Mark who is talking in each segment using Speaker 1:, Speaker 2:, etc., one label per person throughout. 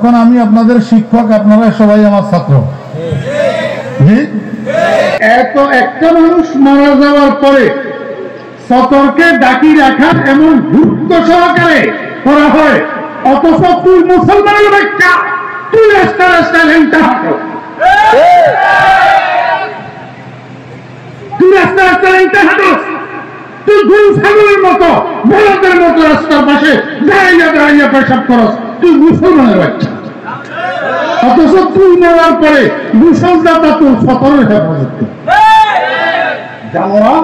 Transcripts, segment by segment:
Speaker 1: তখন আমি আপনাদের শিক্ষক, আপনারা সবাই আমার ছাত্র। জি, এত একটা মানুষ মারা যাওয়ার পরে সতর্কে ডাকি রাখা এমন গুরুত্ব সহকারে করা হয়, অথচ তুই মুসলমানের বাচ্চা, তুই রাস্তা রাস্তায় লেনটা হাঁটো, তুই রাস্তা রাস্তায় লেনটা হাঁটো, তুই গরু ছাগলের মতো বলদের মতো রাস্তার পাশে দাঁড়াইয়া দাঁড়াইয়া পেশাব করস, তুই মুসলমানের বাচ্চা। অথচ তুই নেওয়ার পরে মুসলদাতা তোর সতরের হেফাজত জানো না।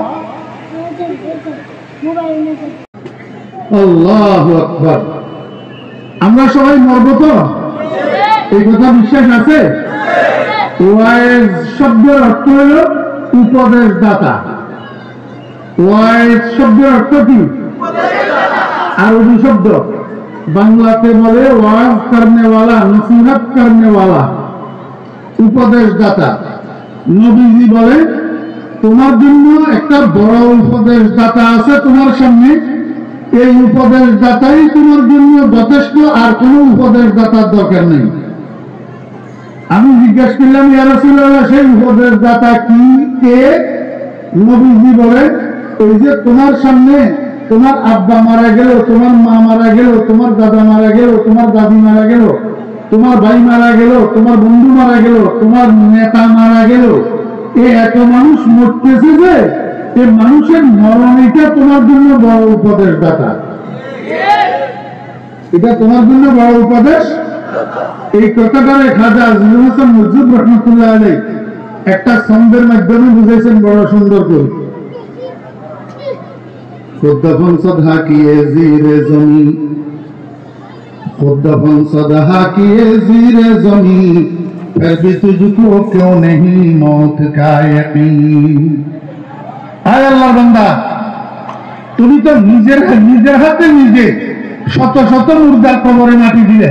Speaker 1: আল্লাহু আকবার। আমরা সবাই মরব তো, এই কথা বিশ্বাস আছে? ওয়াইজ শব্দের অর্থ হল উপদেশদাতা। ওয়াইজ শব্দের অর্থ কি? আরবি শব্দ, বাংলাতে বলে ওয়াজ করনেওয়ালা, নসিহত করনেওয়ালা, উপদেশদাতা। নবীজি বলে তোমার জন্য একটা বড় উপদেশদাতা আছে তোমার সামনে, এই উপদেশদাতাই তোমার জন্য যথেষ্ট, আর কোন উপদেশদাতার দরকার নেই। আমি জিজ্ঞাসা করলাম, ইয়া রাসূলুল্লাহ, সেই উপদেশদাতা কি, কে? নবীজি বলে এই যে তোমার সামনে তোমার আব্বা মারা গেল, তোমার মা মারা গেল, তোমার দাদা মারা গেল, তোমার দাদি মারা গেল, তোমার ভাই মারা গেল, তোমার বন্ধু মারা গেল, তোমার নেতা মারা গেল, এত মানুষ মরতেছে যে এই মানুষের মরণ, এটা তোমার জন্য বড় উপদেশদাতা, এটা তোমার জন্য বড় উপদেশ। এই কথাটারে খাজা আজিজুল হাসান মজুব রহমতুল্লাহ আলাইহি একটা ছন্দের মাধ্যমে বুঝাইছেন বড় সুন্দর করে। खुद दफन सदा किए जीरे जमीन, खुद दफन सदा किए जीरे जमीन, फिर भी तुझको क्यों नहीं मौत का यकीन। आय अल्लाह बंदा, তুমি তো নিজের হাতে নিজে শত শত মুর্দার কবরে মাটি দিলে,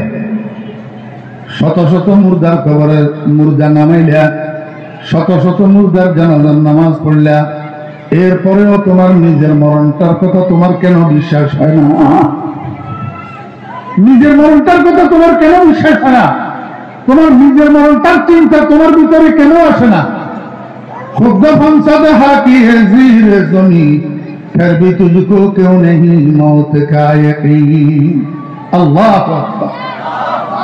Speaker 1: শত শত মুর্দার কবরে মুর্দা নামাইলা, শত শত মুর্দার জানাজার নামাজ পড়লা, এরপরেও তোমার নিজের মরণটার কথা তোমার কেন বিশ্বাস হয় না? নিজের মরণটার কথা তোমার কেন বিশ্বাস হয় না? তোমার নিজের মরণটার চিন্তা তোমার ভিতরে কেন আসে না? खुद फंसदहा की है ज़ीर ज़मी, फिर भी तुझको क्यों नहीं मौत का यकीन। अल्लाह अकबर।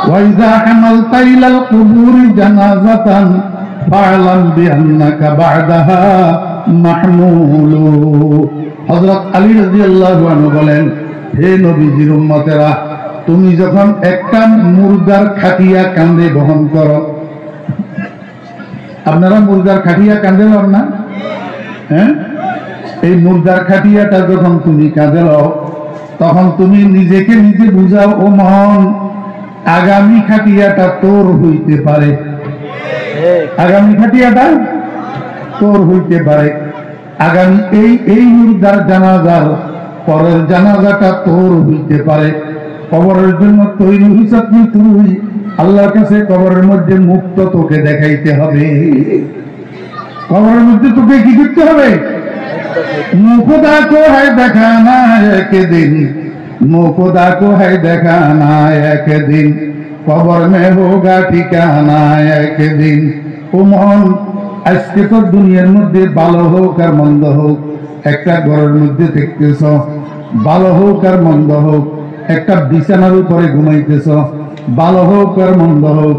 Speaker 1: वइज़ा हमलता इलल क़ुबूर जनाज़तन फ़अलम बिअन्नका बअदहा মাহমুলু। হযরত আলী রাদিয়াল্লাহু আনহু বলেন, হে নবীজির উম্মতেরা, তুমি যখন একটা মুর্দার খাটিয়া কাঁধে বহন করো, আপনারা মুর্দার খাটিয়া কাঁধে লন না? হ্যাঁ, এই মুর্দার খাটিয়াটা যখন তুমি কাঁধে লও, তখন তুমি নিজেকে নিজে বুঝাও, ও মন, আগামী খাটিয়াটা তোর হইতে পারে, আগামী খাটিয়াটা তোর হইতে পারে, আগামী এই মুর্দার জানাজার পরের জানাজাটা তোর হইতে পারে। কবরের জন্য তৈরি হইছ তুই, আল্লাহর কাছে কবরের মধ্যে মুক্ত তোকে দেখাইতে হবে। কবরের মধ্যে তোকে কি করতে হবে? মুখদা কো হ্যায় দেখানা একদিন, মুখদা কো হ্যায় দেখানা একদিন, কবর মে হোগা ঠিকানা একদিন। ও মন, আজকে তো দুনিয়ার মধ্যে ভালো হোক আর মন্দ হোক, একটা ঘরের মধ্যে থাকতেছ, ভালো হোক আর মন্দ হোক, একটা বিছানার উপরে ঘুমাইতেছ, ভালো হোক আর মন্দ হোক,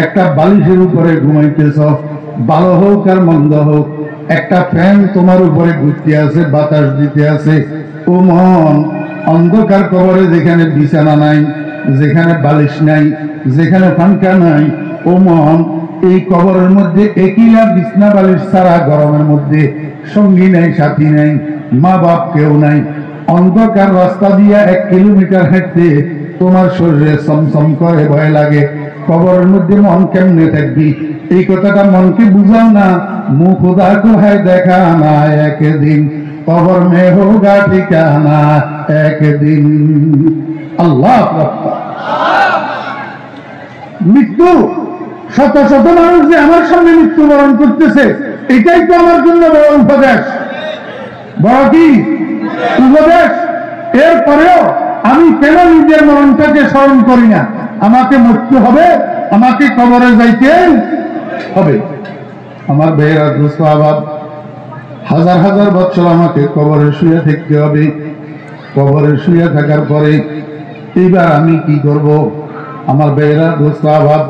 Speaker 1: একটা বালিশের উপরে ঘুমাইতেছ, ভালো হোক আর মন্দ হোক, একটা ফ্যান তোমার উপরে ঘুরতে আছে, বাতাস দিতে আছে। ও মন, অন্ধকার কবরে যেখানে বিছানা নাই, যেখানে বালিশ নাই, যেখানে পাঙ্খা নাই, ও মন, এই কবরের মধ্যে একিলা বিছনা বালিশ ছাড়া গরমের মধ্যে সঙ্গী নাই, সাথী নাই, মা বাপ কেউ নাই। অন্ধকার রাস্তা দিয়া 1 কিলোমিটার হাঁটতে তোমার শরীরে সমসম করে, ভয় লাগে। কবরের মধ্যে মন কেমনে থাকবি? এই কথাটা মনকে বুঝাও না। মুখ খুদা কো হ্যায় দেখানা একদিন, কবর মে হোগা ঠিকানা একদিন। আল্লাহ মৃত্যু, শত শত মানুষ যে আমার সামনে মৃত্যুবরণ করতেছে, এটাই তো আমার জন্য বড় উপদেশ। বড় কি উপদেশ? এরপরেও আমি কেন নিজের মরণটাকে স্মরণ করি না? আমাকে মরতে হবে, আমাকে কবরে যাইতে হবে। আমার ভাইয়েরা, দোস্ত আবার হাজার হাজার বছর আমাকে কবরে শুয়ে থাকতে হবে। কবরে শুয়ে থাকার পরে এইবার আমি কি করব? আমার ভাইয়েরা, দোস্ত আবার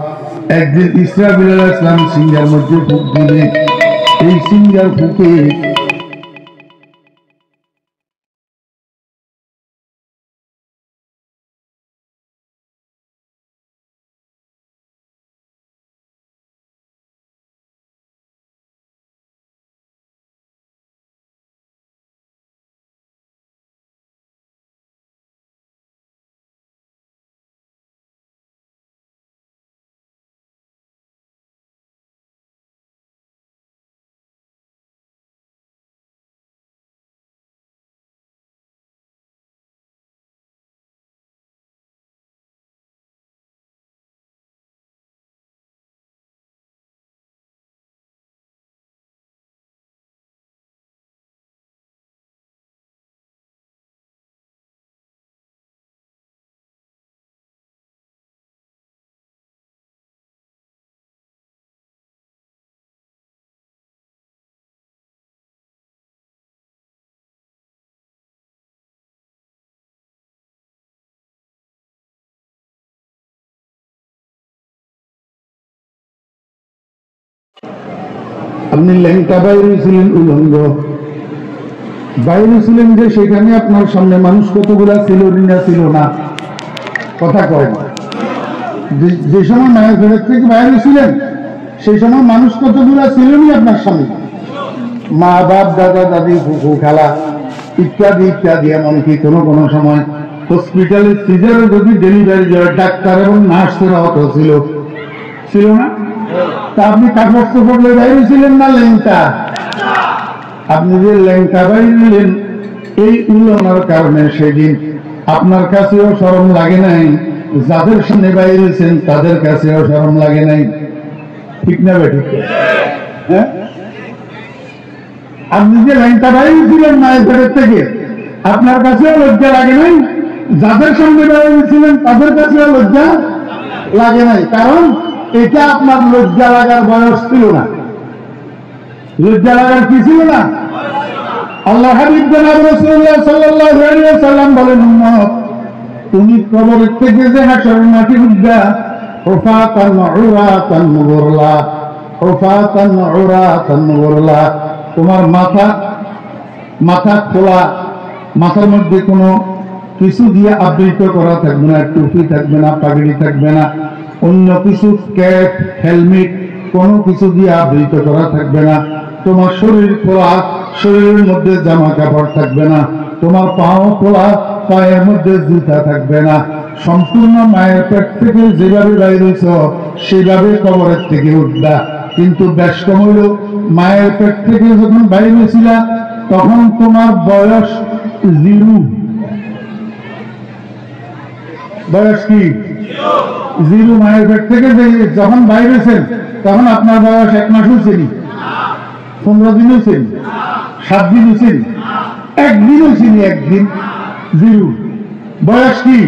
Speaker 1: একদিন ইসরাফিল আলাইহিস সালাম সিংহার মধ্যে ফুঁক দিলে, এই সিংহার ফুঁকে আপনি ল্যাংটা বাইরে ছিলেন, উলঙ্গ বাইরে ছিলেন, যে সেখানে আপনার সামনে মানুষ কতগুলা ছিল না ছিল না? কথা কয়। যে সময় মায়ের ঘরের থেকে বাইরে ছিলেন সেই সময় মানুষ কতগুলা ছিল নি আপনার সামনে? মা বাপ, দাদা দাদি, ফুফু খালা ইত্যাদি ইত্যাদি। এমনকি কোনো কোনো সময় হসপিটালে সিজারে যদি ডেলিভারি হয়, ডাক্তার এবং নার্সেরা অত ছিল ছিল না? তা আপনি কাপড় চোপড়ে বাইরে ছিলেন না ল্যাংটা? আপনি যে ল্যাংটা বাইরে নিলেন, এই উলনার কারণে সেদিন আপনার কাছেও শরম লাগে নাই, যাদের সামনে বাইরেছেন তাদের কাছেও শরম লাগে নাই। ঠিক না বেঠিক? হ্যাঁ, আপনি যে ল্যাংটা বাইরে ছিলেন মায়ের ঘরের থেকে, আপনার কাছেও লজ্জা লাগে নাই, যাদের সামনে বাইরেছিলেন তাদের কাছেও লজ্জা লাগে নাই। কারণ এটা আপনার লজ্জা লাগার বয়স ছিল না। লজ্জা লাগার কি ছিল না? আল্লাহ হাবিব জনাব রাসূলুল্লাহ সাল্লাল্লাহু আলাইহি ওয়াসাল্লাম বলেন, উম্মত, তুমি কবরের থেকে যে হাশরের মাটি উঠবা, হুফাতান উরাতান গুরলা, হুফাতান উরাতান গুরলা, তোমার মাথা খোলা, মাথার মধ্যে কোনো কিছু দিয়ে আবৃত করা থাকবে না, টুপি থাকবে না, পাগড়ি থাকবে না, অন্য কিছু ক্যাপ, হেলমেট কোনো কিছু দিয়ে আবৃত করা থাকবে না। তোমার শরীর খোলা, শরীরের মধ্যে জামা কাপড় থাকবে না। তোমার পাও খোলা, পায়ের মধ্যে জুতা থাকবে না। সম্পূর্ণ মায়ের পেট থেকে যেভাবে বাইরেছ সেভাবে কবরের থেকে উঠবা। কিন্তু বেশ কম হইল, মায়ের পেট থেকে যখন বাইরে ছিল তখন তোমার বয়স 0। বয়স কি 0? মায়ের পেট থেকে যখন বাইরেছেন তখন আপনার বয়স 1 মাস হয়েছেনি, 15 দিন হয়েছেন, 7 দিন হয়েছেন, 1 দিন হয়েছেনি, 1 দিন। 0 বয়স কি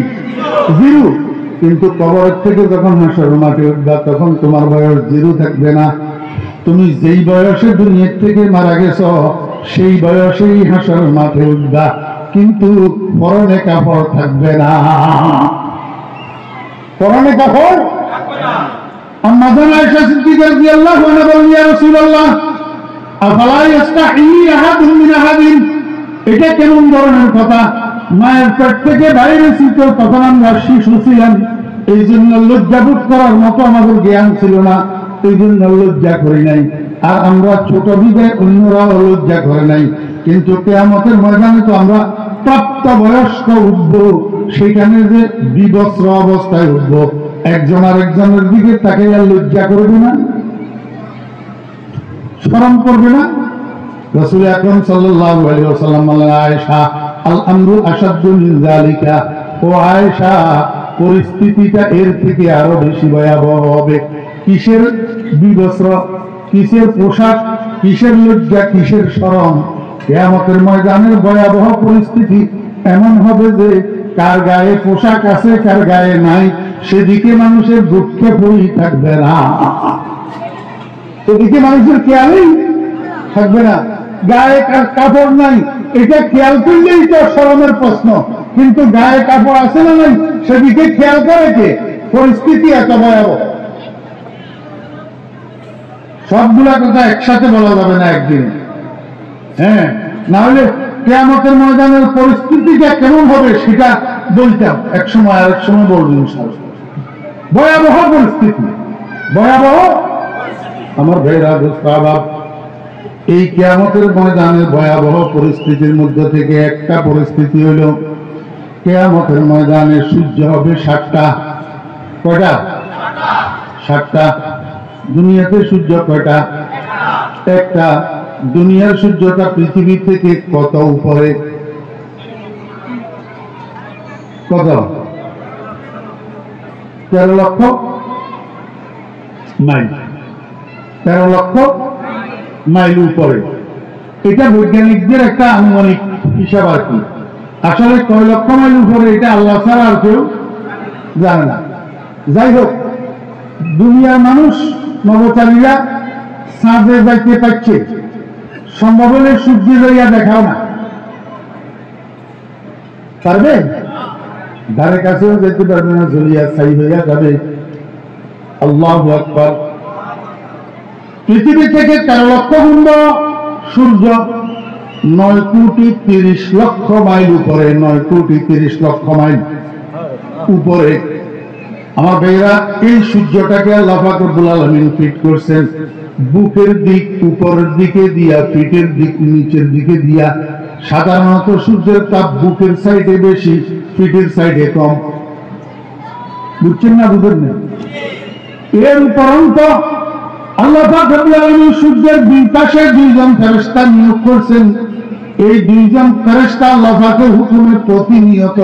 Speaker 1: 0। কিন্তু কবরের থেকে যখন হাসরের মাঠে উঠবা তখন তোমার বয়স 0 থাকবে না। তুমি যেই বয়সে দুনিয়ার থেকে মারা গেছ সেই বয়সেই হাসরের মাঠে উঠবা, কিন্তু পরনে কাপড় থাকবে না। পরনে কাপড় থাকবে না। আম্মা জান আয়েশা সিদ্দিকা রাদিয়াল্লাহু আনহা বলেন, ইয়া রাসূলুল্লাহ, আফালা ইস্তাহি আহাদুম মিন আহাদিন? এটা কেমন ধরনের কথা? মায়ের পেট থেকে বাইরে ছিল তখন আমরা শিশু ছিলাম, এই জন্য লজ্জাবোধ করার মতো আমাদের জ্ঞান ছিল না, এই জন্য লজ্জা করি নাই। আর আমরা ছোট বিদায় অন্যরাও লজ্জা করে নাই। কিন্তু কিয়ামতের ময়দানে তো আমরা প্রাপ্ত বয়স্ক উঠব, সেখানে যে বিবস্ত্র অবস্থায় উঠব, একজন আরেকজনের দিকে তাকে আর লজ্জা করবে না, শরম করবে না? রাসূল আকরাম সাল্লাল্লাহু আলাইহি ওয়াসাল্লাম বলেন, আয়েশা, আল আমরু আশাদ্দু মিন যালিকা। ও আয়েশা, পরিস্থিতিটা এর থেকে আরো বেশি ভয়াবহ হবে। কিসের বিবস্ত্র, কিসের পোশাক, কিসের লজ্জা, কিসের শরম? কিয়ামতের ময়দানের ভয়াবহ পরিস্থিতি এমন হবে যে কার গায়ে পোশাক আছে, কার গায়ে নাই, সেদিকে মানুষের দুঃখেই থাকবে না, এদিকে মানুষের খেয়ালই থাকবে না। গায়ে কাপড় নাই, এটা খেয়াল করলেই তো শরমের প্রশ্ন, কিন্তু গায়ে কাপড় আছে না নাই সেদিকে খেয়াল করে কে? পরিস্থিতি এত ভয়াবহ। সবগুলা কথা একসাথে বলা যাবে না একদিন, হ্যাঁ, না হলে কিয়ামতের ময়দানের পরিস্থিতিটা কেমন হবে সেটা বলতাম এক সময়, আরেক সময় বলবো ইনশাআল্লাহ। ভয়াবহ পরিস্থিতি, ভয়াবহ। আমার ভাইরা বাবা, এই কিয়ামতের ময়দানের ভয়াবহ পরিস্থিতির মধ্যে থেকে একটা পরিস্থিতি হইল, কিয়ামতের ময়দানে সূর্য হবে 7টা। কয়টা? 7টা। দুনিয়াতে সূর্য কয়টা? একটা। দুনিয়ার সূর্যটা পৃথিবী থেকে কত উপরে? কত? 13 লক্ষ মাইল। 13 লক্ষ মাইল উপরে। এটা বৈজ্ঞানিকদের একটা আনুমানিক হিসাব আর কি। আসলে কয় লক্ষ মাইল উপরে এটা আল্লাহ ছাড়া আর কেউ জানে না। যাই হোক, দুনিয়ার মানুষ নবচারীরা চাঁদে যাইতে পারছে, সম্ভব হলে সূর্য লইয়া দেখাও না পারবে, ধারে কাছেও যেতে পারবে না, জ্বলিয়া ছাই হইয়া যাবে। আল্লাহু আকবার। পৃথিবী থেকে 13 লক্ষ গুণ সূর্য, 9 কোটি 30 লক্ষ মাইল উপরে, 9 কোটি 30 লক্ষ মাইল উপরে। আমার ভাইরা, এই সূর্যটাকে আল্লাহ পাক রব্বুল আলামিন ফিট করছেন বুকের দিক উপরের দিকে দিয়া, পিঠের দিক নিচের দিকে দিয়া। সাধারণত সূর্যের তাপ বুকের সাইডে বেশি, পিঠের সাইডে কম। বুঝছেন না? বুঝেন না? এর উপরন্ত আল্লাহ পাক রব্বুল আলামিন সূর্যের 2 পাশে 2জন ফেরেশতা নিয়োগ করছেন। এই 2জন ফেরেশতা আল্লাহ পাকের হুকুমে প্রতিনিয়ত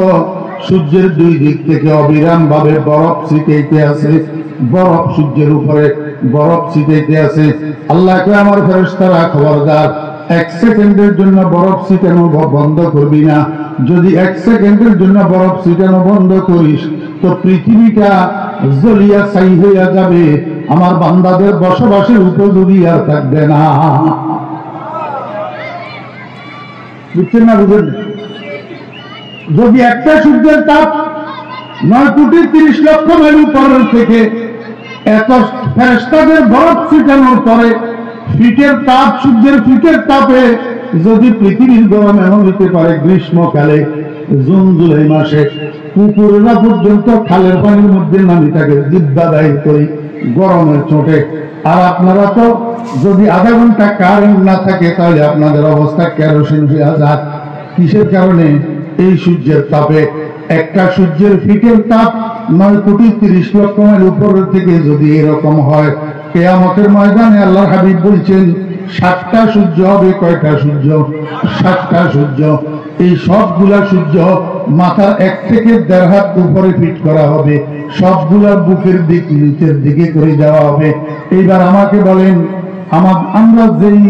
Speaker 1: সূর্যের 2 দিক থেকে অবিরাম ভাবে বরফ ছিটাইতে আছে, বরফ সূর্যের উপরে বরফ ছিটাইতে আছে। আল্লাহকে আমার ফেরেশতারা খবরদার, 1 সেকেন্ডের জন্য বরফ ছিটানো বন্ধ করবি না। যদি 1 সেকেন্ডের জন্য বরফ ছিটানো বন্ধ করিস তো পৃথিবীটা জ্বলিয়া ছাই হইয়া যাবে, আমার বান্দাদের বসবাসের উপযোগী আর থাকবে না। বুঝছেন না? বুঝেন? যদি একটা সূর্যের তাপ 9 কোটি 30 লক্ষ মাইল উপরের থেকে এত ফেরেশতাদের বরফ ছিটানোর পরে ফিটের তাপ, সূর্যের ফিটের তাপে যদি পৃথিবীর গরম এমন হতে পারে, গ্রীষ্মকালে জুন জুলাই মাসে কুকুরেরা পর্যন্ত খালের পানির মধ্যে নামি থাকে জিব্বা দায়ী করি গরমের চোটে। আর আপনারা তো যদি আধা ঘন্টা কারেন্ট না থাকে তাহলে আপনাদের অবস্থা কেরোসিন হয়ে যায়। কিসের কারণে? এই সূর্যের তাপে। একটা সূর্যের ফিটের তাপ 9 কোটি 30 লক্ষ মাইল উপরের থেকে যদি এরকম হয়, কিয়ামতের ময়দানে আল্লাহর হাবিব বলছেন 7টা সূর্য হবে। কয়টা সূর্য? 7টা সূর্য। এই সবগুলা সূর্য মাথার 1 থেকে 1.5 হাত উপরে ফিট করা হবে, সবগুলা বুকের দিক নিচের দিকে করে দেওয়া হবে। এইবার আমাকে বলেন, আমরা যেই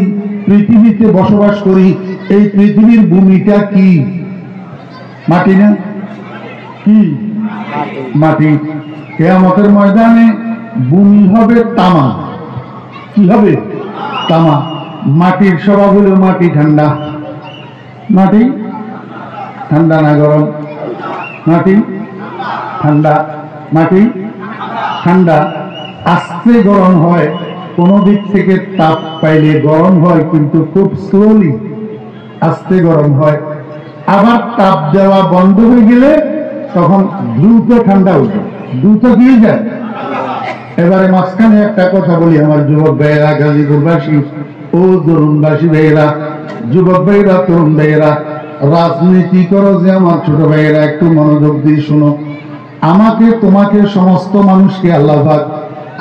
Speaker 1: পৃথিবীতে বসবাস করি, এই পৃথিবীর ভূমিটা কি? মাটি না? কি? মাটি। কিয়ামতের ময়দানে ভূমি হবে তামা। কি হবে? তামা। মাটির স্বভাব হলো মাটি ঠান্ডা। মাটি ঠান্ডা না গরম? মাটি ঠান্ডা। মাটি ঠান্ডা। আস্তে গরম হয়, কোন দিক থেকে তাপ পাইলে গরম হয়, কিন্তু খুব স্লোলি আস্তে গরম হয়। আবার তাপ দেওয়া বন্ধ হয়ে গেলে তখন দ্রুত ঠান্ডা উঠে, দ্রুত দিয়ে যায়। এবারে মাঝখানে একটা কথা বলি, আমার যুবক ভাইয়েরা, গাজীপুরবাসী ও তরুণবাসী ভাইয়েরা, যুবক ভাইয়েরা, তরুণ ভাইয়েরা, রাজনীতি করো যে আমার ছোট ভাইয়েরা, একটু মনোযোগ দিয়ে শোনো। আমাকে, তোমাকে, সমস্ত মানুষকে আল্লাহ পাক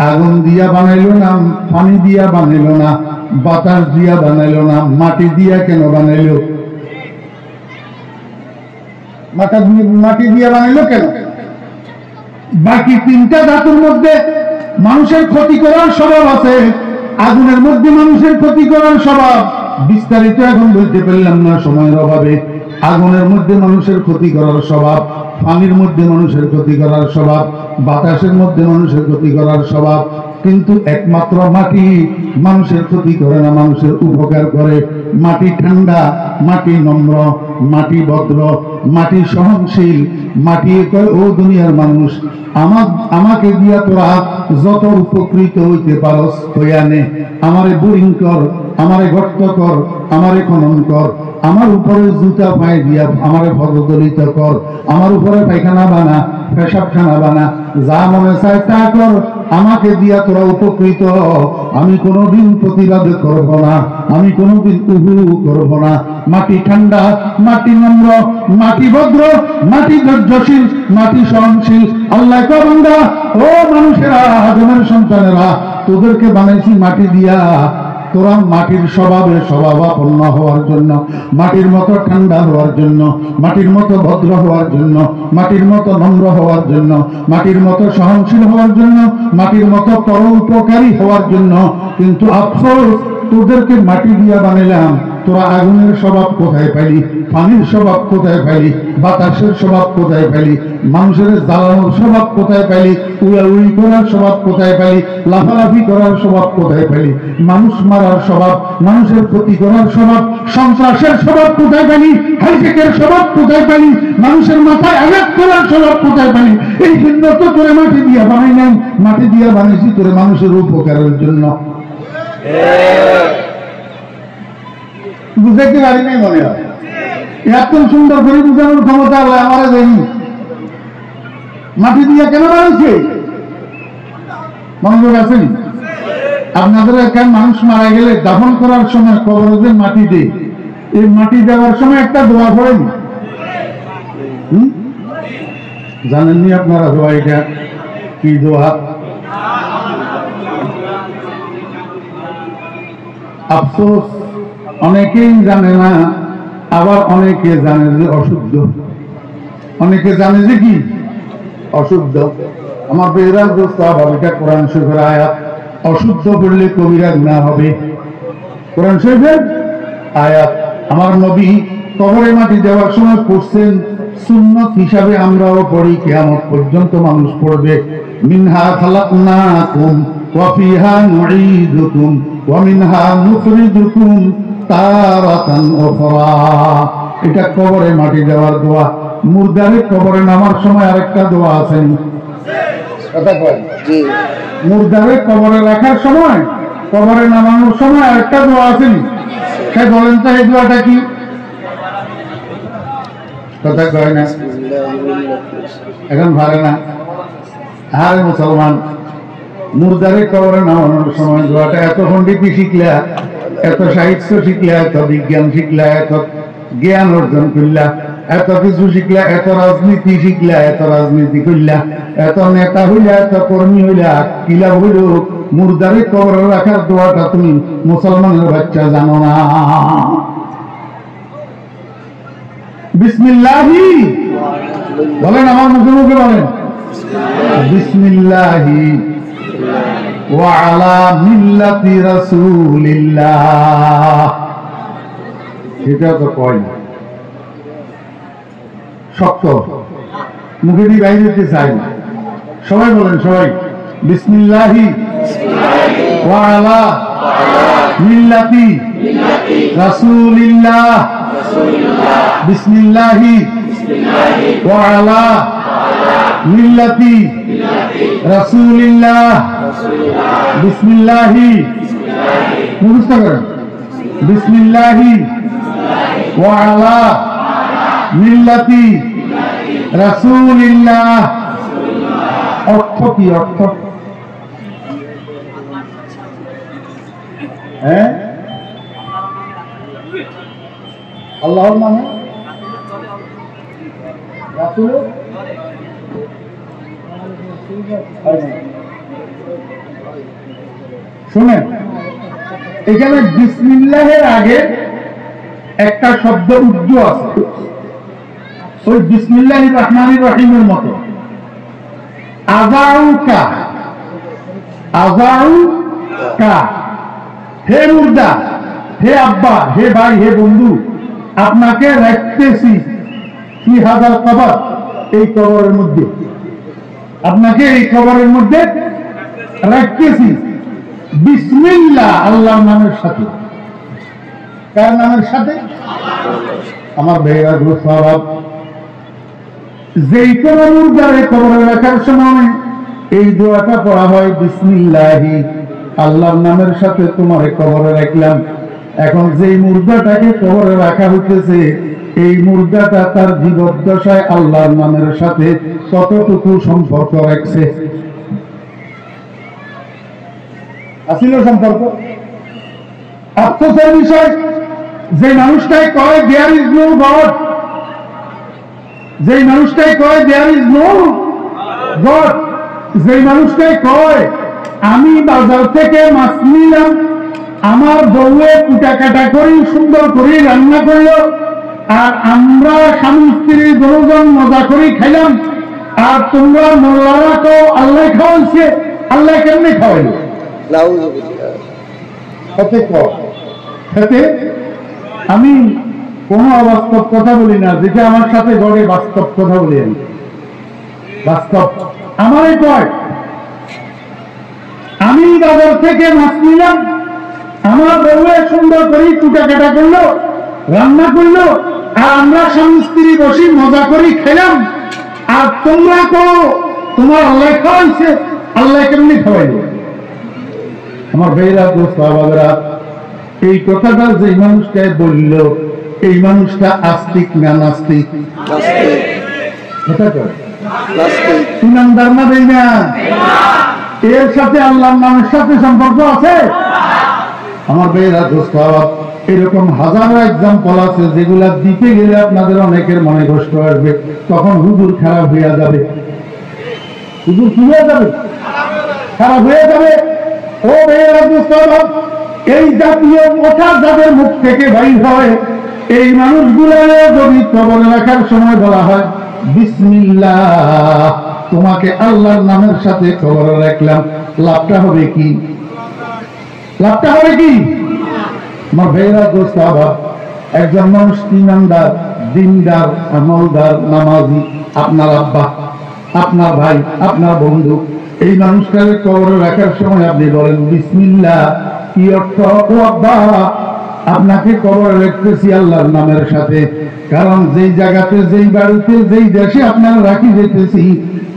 Speaker 1: আগুন দিয়া বানাইলো না, পানি দিয়া বানাইলো না, বাতাস দিয়া বানাইলো না, মাটি দিয়া কেন বানাইলো? মাটি দিয়া বানাইলো কেন? বাকি 3টা ধাতুর মধ্যে মানুষের ক্ষতি করার স্বভাব আছে, আগুনের মধ্যে মানুষের ক্ষতি করার স্বভাব। বিস্তারিত এখন বলতে পারলাম না সময়ের অভাবে। আগুনের মধ্যে মানুষের ক্ষতি করার স্বভাব, পানির মধ্যে মানুষের ক্ষতি করার স্বভাব, বাতাসের মধ্যে মানুষের ক্ষতি করার স্বভাব, কিন্তু একমাত্র মাটি মানুষের ক্ষতি করে না, মানুষের উপকার করে। মাটি ঠান্ডা, মাটি নম্র, মাটি ভদ্র, মাটি সহনশীল। মাটি কয়, ও দুনিয়ার মানুষ, আমাকে দিয়া তোরা যত উপকৃত হইতে পারস হইয়া নে। আমারে বোরিং কর, আমারে গর্ত কর, আমারে খনন কর, আমার উপরে জুতা পায়ে দিয়া আমারে ভদ্রদলিত কর, আমার উপরে পায়খানা বানা, পেশাবখানা বানা, যা মনে চায় তা কর, আমাকে দিয়া তোরা উপকৃত। আমি কোনোদিন প্রতিবাদ করব না, আমি কোনোদিন উহু করব না। মাটি ঠান্ডা, মাটি নম্র, মাটি ভদ্র, মাটি ধৈর্যশীল, মাটি সহনশীল। আল্লাহ কয়, বান্দা, ও মানুষেরা, আদমের সন্তানেরা, তোদেরকে বানাইছি মাটি দিয়া, তোরা মাটির স্বভাবে স্বভাবাপন্ন হওয়ার জন্য, মাটির মতো ঠান্ডা হওয়ার জন্য, মাটির মতো ভদ্র হওয়ার জন্য, মাটির মতো নম্র হওয়ার জন্য, মাটির মতো সহনশীল হওয়ার জন্য, মাটির মতো পরোপকারী হওয়ার জন্য। কিন্তু আফসোস, তোদেরকে মাটি দিয়া বানাইলাম, তোরা আগুনের স্বভাব কোথায় পাইলি, পানির স্বভাব কোথায় পাইলি, বাতাসের স্বভাব কোথায় পাইলি, মানুষের জ্বালানোর স্বভাব কোথায় পাইলি, উড়াউড়ি করার স্বভাব কোথায় পাইলি, লাফালাফি করার স্বভাব কোথায় পাইলি, মানুষ মারার স্বভাব, মানুষের ক্ষতি করার স্বভাব, সন্ত্রাসের স্বভাব কোথায় পাইলি, হাইটেকের স্বভাব কোথায় পাইলি, মানুষের মাথায় আঘাত করার স্বভাব কোথায় পাইলি? এই জন্য তো তোরে মাটি দিয়া বানাই নাই, মাটি দিয়া বানাইছি তোরে মানুষের উপকারের জন্য। বুঝাইতে পারি নাই মনে হয়, এত সুন্দর করে বুঝানোর ক্ষমতা আল্লাহ আমারে দেয়নি। মাটি দিয়া কেন বানাইছে? মনোযোগ আছেনি? আপনাদের এখানে মানুষ মারা গেলে দাফন করার সময় কবরে যে মাটি দেয়, এই মাটি দেওয়ার সময় একটা দোয়া করেনি? জানেননি আপনারা দোয়া? এটা কি দোয়া? আফসোস, অনেকেই জানে না, আবার অনেকে জানে যে অশুদ্ধ। অনেকে জানে যে কি অশুদ্ধ। আমার বেরাজ দোস্ত ভাবিটা কোরআন শরীফের আয়াত, অশুদ্ধ পড়লে কবিরা গুনাহ হবে। কোরআন শরীফের আয়াত আমার নবী কবরে মাটি দেওয়ার সময় পড়ছেন, সুন্নত হিসাবে আমরাও পড়ি, কিয়ামত পর্যন্ত মানুষ পড়বে। মিনহা খালাকনাকুম ওয়া ফিহা নুঈদুকুম ওয়া মিনহা নুখরিজুকুম তারাতান উখরা। এটা কবরে মাটি দেওয়ার দোয়া। মুর্দারে কবরে নামার সময় আরেকটা দোয়া আছে, কথা কয় জি। মুর্দারে কবরে রাখার সময়, কবরে নামানোর সময় আরেকটা দোয়া আছে, সে বলেন তো এই দোয়াটা কি? কথা কয় না, এখন ভারে না। আরে মুসলমান, মুর্দারে কবরে নামানোর সময় দোয়াটা এত পণ্ডিতি শিখলা, এত সাহিত্য শিখলা, এত বিজ্ঞান শিখলা, এত জ্ঞান অর্জন করলা, এত কিছু শিখলা, এত রাজনীতি শিখলা, এত রাজনীতি করলা, এত নেতা হইলা, এত কর্মী হইলা, কিলা হইল, মুর্দারে কবরে রাখার দোয়াটা তুমি মুসলমানের বাচ্চা জানো না? বিসমিল্লাহি বলেন, আমার মুখে মুখে বলেন, বিসমিল্লাহি ওয়া আলা মিল্লাতি রাসূলিল্লাহ। এটা তো কয় না, শক্ত, মুখে দিয়ে বাইরে দিতে চাই না। সবাই বলেন, সবাই, বিসমিল্লাহি ওয়া আলা মিল্লাতি রাসূলিল্লাহ। বিসমিল্লাহি ওয়া আলা মিল্লাতি রাসূলিল্লাহ। বিসমিল্লাহি, মুখস্থ করেন, বিসমিল্লাহি ওয়া আলা মিল্লাতি রাসূলিল্লাহ। অর্থ কি? অর্থ হ্যাঁ, আল্লাহর নামে, রাসূল। শুনেন, এখানে বিসমিল্লাহের আগে একটা শব্দ উর্দু আছে, ওই বিসমিল্লাহির রহমানির রহিমের মতো। আযাউকা, আযাউকা, হে মুর্দা, হে আব্বা, হে ভাই, হে বন্ধু, আপনাকে রাখতেছি। কি হাজার কবর, এই কবরের মধ্যে, আপনাকে এই কবরের মধ্যে রাখতেছি বিসমিল্লাহ, আল্লাহর নামের সাথে। কার নামের সাথে? আমার ভাইয়েরা স্বভাব, যেই কোনো মুর্দারে কবরে রাখার সময় এই দোয়াটা পড়া হয়, বিসমিল্লাহি, আল্লাহর নামের সাথে তোমার কবরে রাখলাম। এখন যেই মুর্দাটাকে কবরে রাখা হইতেছে, এই মুর্দাটা তার জীবদ্দশায় আল্লাহর নামের সাথে কতটুকু সম্পর্ক রাখছে? আসিল সম্পর্ক? আফসোসের বিষয়, যে মানুষটাই কয় দেয়ার ইজ নো গড, যেই মানুষটাই কয় দেয়ার ইজ নো গড, যেই মানুষটাই কয় আমি বাজার থেকে মাছ নিলাম, আমার বউয়ে কুটা কাটা করি সুন্দর করে রান্না করলো, আর আমরা স্বামী স্ত্রী দুজন মজা করে খাইলাম, আর তোমরা মোল্লারা তো আল্লাহ খাওয়াইছে, আল্লাহ কেমনে খাওয়াইল? আমি কোন অবাস্তব কথা বলি না, যেটা আমার সাথে গড়ে বাস্তব কথা বলি। আমি বাস্তব আমারই কয়, আমি বাজার থেকে মাছ নিলাম, আমার বউয়ে সুন্দর করে টুটা কাটা করলো, রান্না করলো, আর আমরা স্বামী স্ত্রী বসি মজা করি খেলাম, আর তোমরা তো তোমার আল্লাহ খাওয়াইছে, আল্লাহ কেমনি খাওয়াইল? আমার ভাইরা দোস্ত বাবারা, এই কথাটা যে মানুষটা বলল, এই মানুষটা আস্তিক না নাস্তিক? ইমানদার না বেঈমান? এর সাথে আল্লাহর নামের সাথে সম্পর্ক আছে? আমার ভাইরা দোস্ত, এরকম হাজারো এক্সাম্পল আছে যেগুলা দিতে গেলে আপনাদের অনেকের মনে কষ্ট আসবে, তখন হুজুর খারাপ হইয়া যাবে। হুজুর কি হয়ে যাবে? খারাপ হয়ে যাবে। ও ভাইরা দোস্ত, এই জাতীয় কথা যাদের মুখ থেকে বাইর হয়, এই মানুষগুলো যদি কবরে রাখার সময় বলা হয় বিসমিল্লাহ, তোমাকে আল্লাহর নামের সাথে কবরে রাখলাম, লাভটা হবে কি? লাভটা হবে কি? আমার ভাইরা দোস্ত, একজন মানুষ ইমানদার, দিনদার, আমলদার, নামাজি, আপনার আব্বা, আপনার ভাই, আপনার বন্ধু, এই মানুষটাকে কবরে রাখার সময় আপনি বলেন বিসমিল্লাহ, কি অর্থ? ও আব্বা, আপনাকে কবরে রাখতেছি আল্লাহর নামের সাথে, কারণ যেই জায়গাতে, যেই বাড়িতে, যেই দেশে আপনারা রাখি যেতেছি,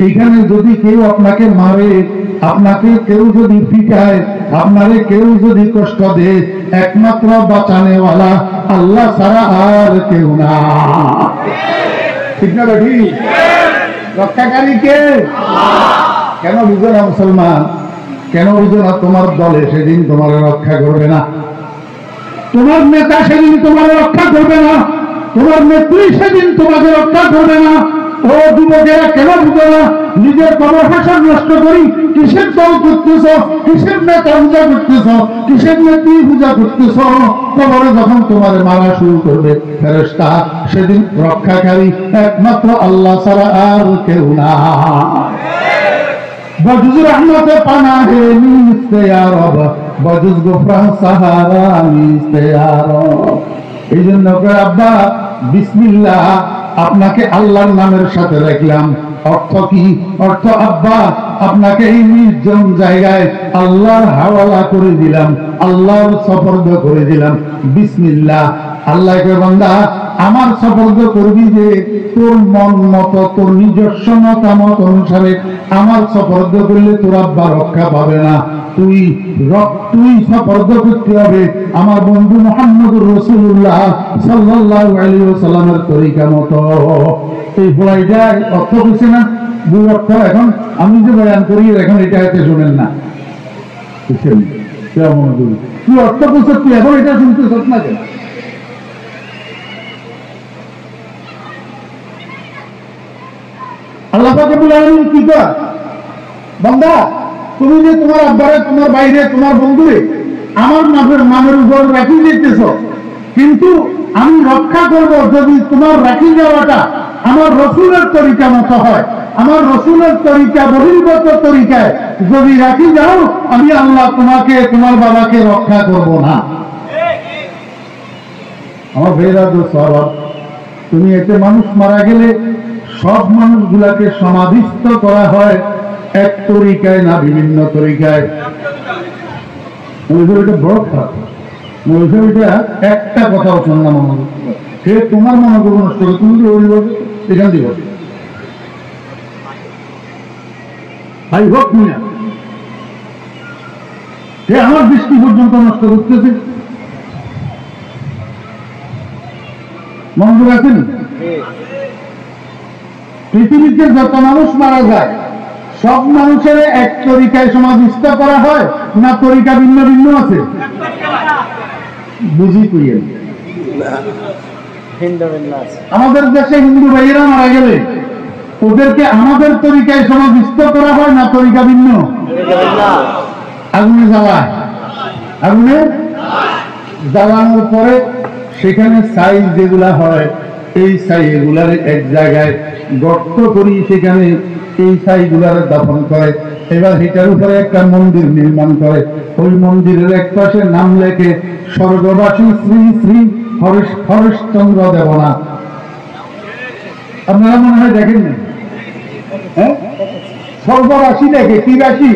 Speaker 1: এখানে যদি কেউ আপনাকে মারে, আপনাকে কেউ যদি পিটায়, আপনারে কেউ যদি কষ্ট দেয়, একমাত্র বাঁচানেওয়ালা আল্লাহ ছাড়া আর কেউ না। ঠিক না বেঠি? রক্ষাকারী কে? কেন বুঝো না মুসলমান? কেন বুঝো না? তোমার দলে সেদিন তোমার রক্ষা করবে না, তোমার নেতা সেদিন তোমার রক্ষা করবে না, তোমার নেত্রী সেদিন তোমাকে রক্ষা করবে না। ও যুবকেরা, কেন বুঝো না? নিজের কর্মফসল নষ্ট করি কিসের দল করতেছ, কিসের নেতা পূজা করতেছ, কিসের নেত্রী পূজা করতেছ? কবরে যখন তোমার মারা শুরু করবে ফেরেশতা, সেদিন রক্ষাকারী একমাত্র আল্লাহ ছাড়া আর কেউ না। বজুজ রহমতে পানাহে মিলতে আর বজুজ গোফরা সাহারা মিলতে আর। এই জন্য আব্বা বিসমিল্লাহ, আপনাকে আল্লাহর নামের সাথে রাখলাম। অর্থ কি? অর্থ আব্বা, আপনাকে এই নির্জন জায়গায় আল্লাহর হাওয়ালা করে দিলাম, আল্লাহর সফর্দ করে দিলাম। বিসমিল্লাহ, আল্লাহকে বান্দা আমার সফর্দ করবি যে তোর মন মতো, তোর নিজস্ব মতামত অনুসারে আমার সফর্দ করলে তোর আব্বা রক্ষা পাবে না। তুই সফর্দ করতে হবে আমার বন্ধু মুহাম্মদুর রাসূলুল্লাহ সাল্লাল্লাহু আলাইহি ওয়াসাল্লামের তরিকা মতো। এই বলাইটা অর্থ বুঝছে না? দুই অর্থ। এখন আমি যে বয়ান করি, এখন এটা এতে শোনেন না, বুঝছেন? তুই অর্থ বুঝছ, তুই এখন এটা শুনতেছ না কেন? আল্লাহ পাক বলে কি কর বান্দা, তুমি যে তোমার আব্বারে, তোমার বাইরে, তোমার বন্ধুরে আমার নামের উপর রাখি দিতেছ, কিন্তু আমি রক্ষা করব যদি তোমার রাখি যাওয়াটা আমার রসুলের তরিকা মতো হয়, আমার রসুলের তরিকা, বহির্গত তরিকায় যদি রাখি যাও, আমি আল্লাহ তোমাকে, তোমার বাবাকে রক্ষা করব না। আমার ভাইরা দোস্ত, তুমি এতে মানুষ মারা গেলে সব মানুষগুলাকে সমাধিস্থ করা হয় এক তরিকায় না বিভিন্ন তরিকায়। বড় খারাপ একটা কথা শুন না, মনে সে তোমার মনে করবো নষ্ট করে, তুমি এখান দিব ভাই হোক না, সে আমার দৃষ্টি পর্যন্ত নষ্ট করতেছে। মনোযোগ আছেন? পৃথিবীতে যত মানুষ মারা যায় সব মানুষের এক তরিকায় সমাধিস্থ করা হয় না তরিকা ভিন্ন ভিন্ন আছে? বুঝি কইয়েন। আমাদের দেশে হিন্দু ভাইয়েরা মারা গেলে ওদেরকে আমাদের তরিকায় সমাধিস্থ করা হয় না তরিকা ভিন্ন? আগুনে জ্বালায়, আগুনে জ্বালানোর পরে সেখানে সাইজ যেগুলা হয় এই ছাইগুলার এক জায়গায় গর্ত করি, সেখানে এই ছাইগুলার দাফন করে। এবার এটার উপরে একটা মন্দির নির্মাণ করে, ওই মন্দিরের এক পাশে নাম লেখে স্বর্গবাসী শ্রী শ্রী হরেশচন্দ্র দেবনাথ। আপনারা মনে হয় দেখেন না? হ্যাঁ, স্বর্গবাসী দেখে কি রাশি?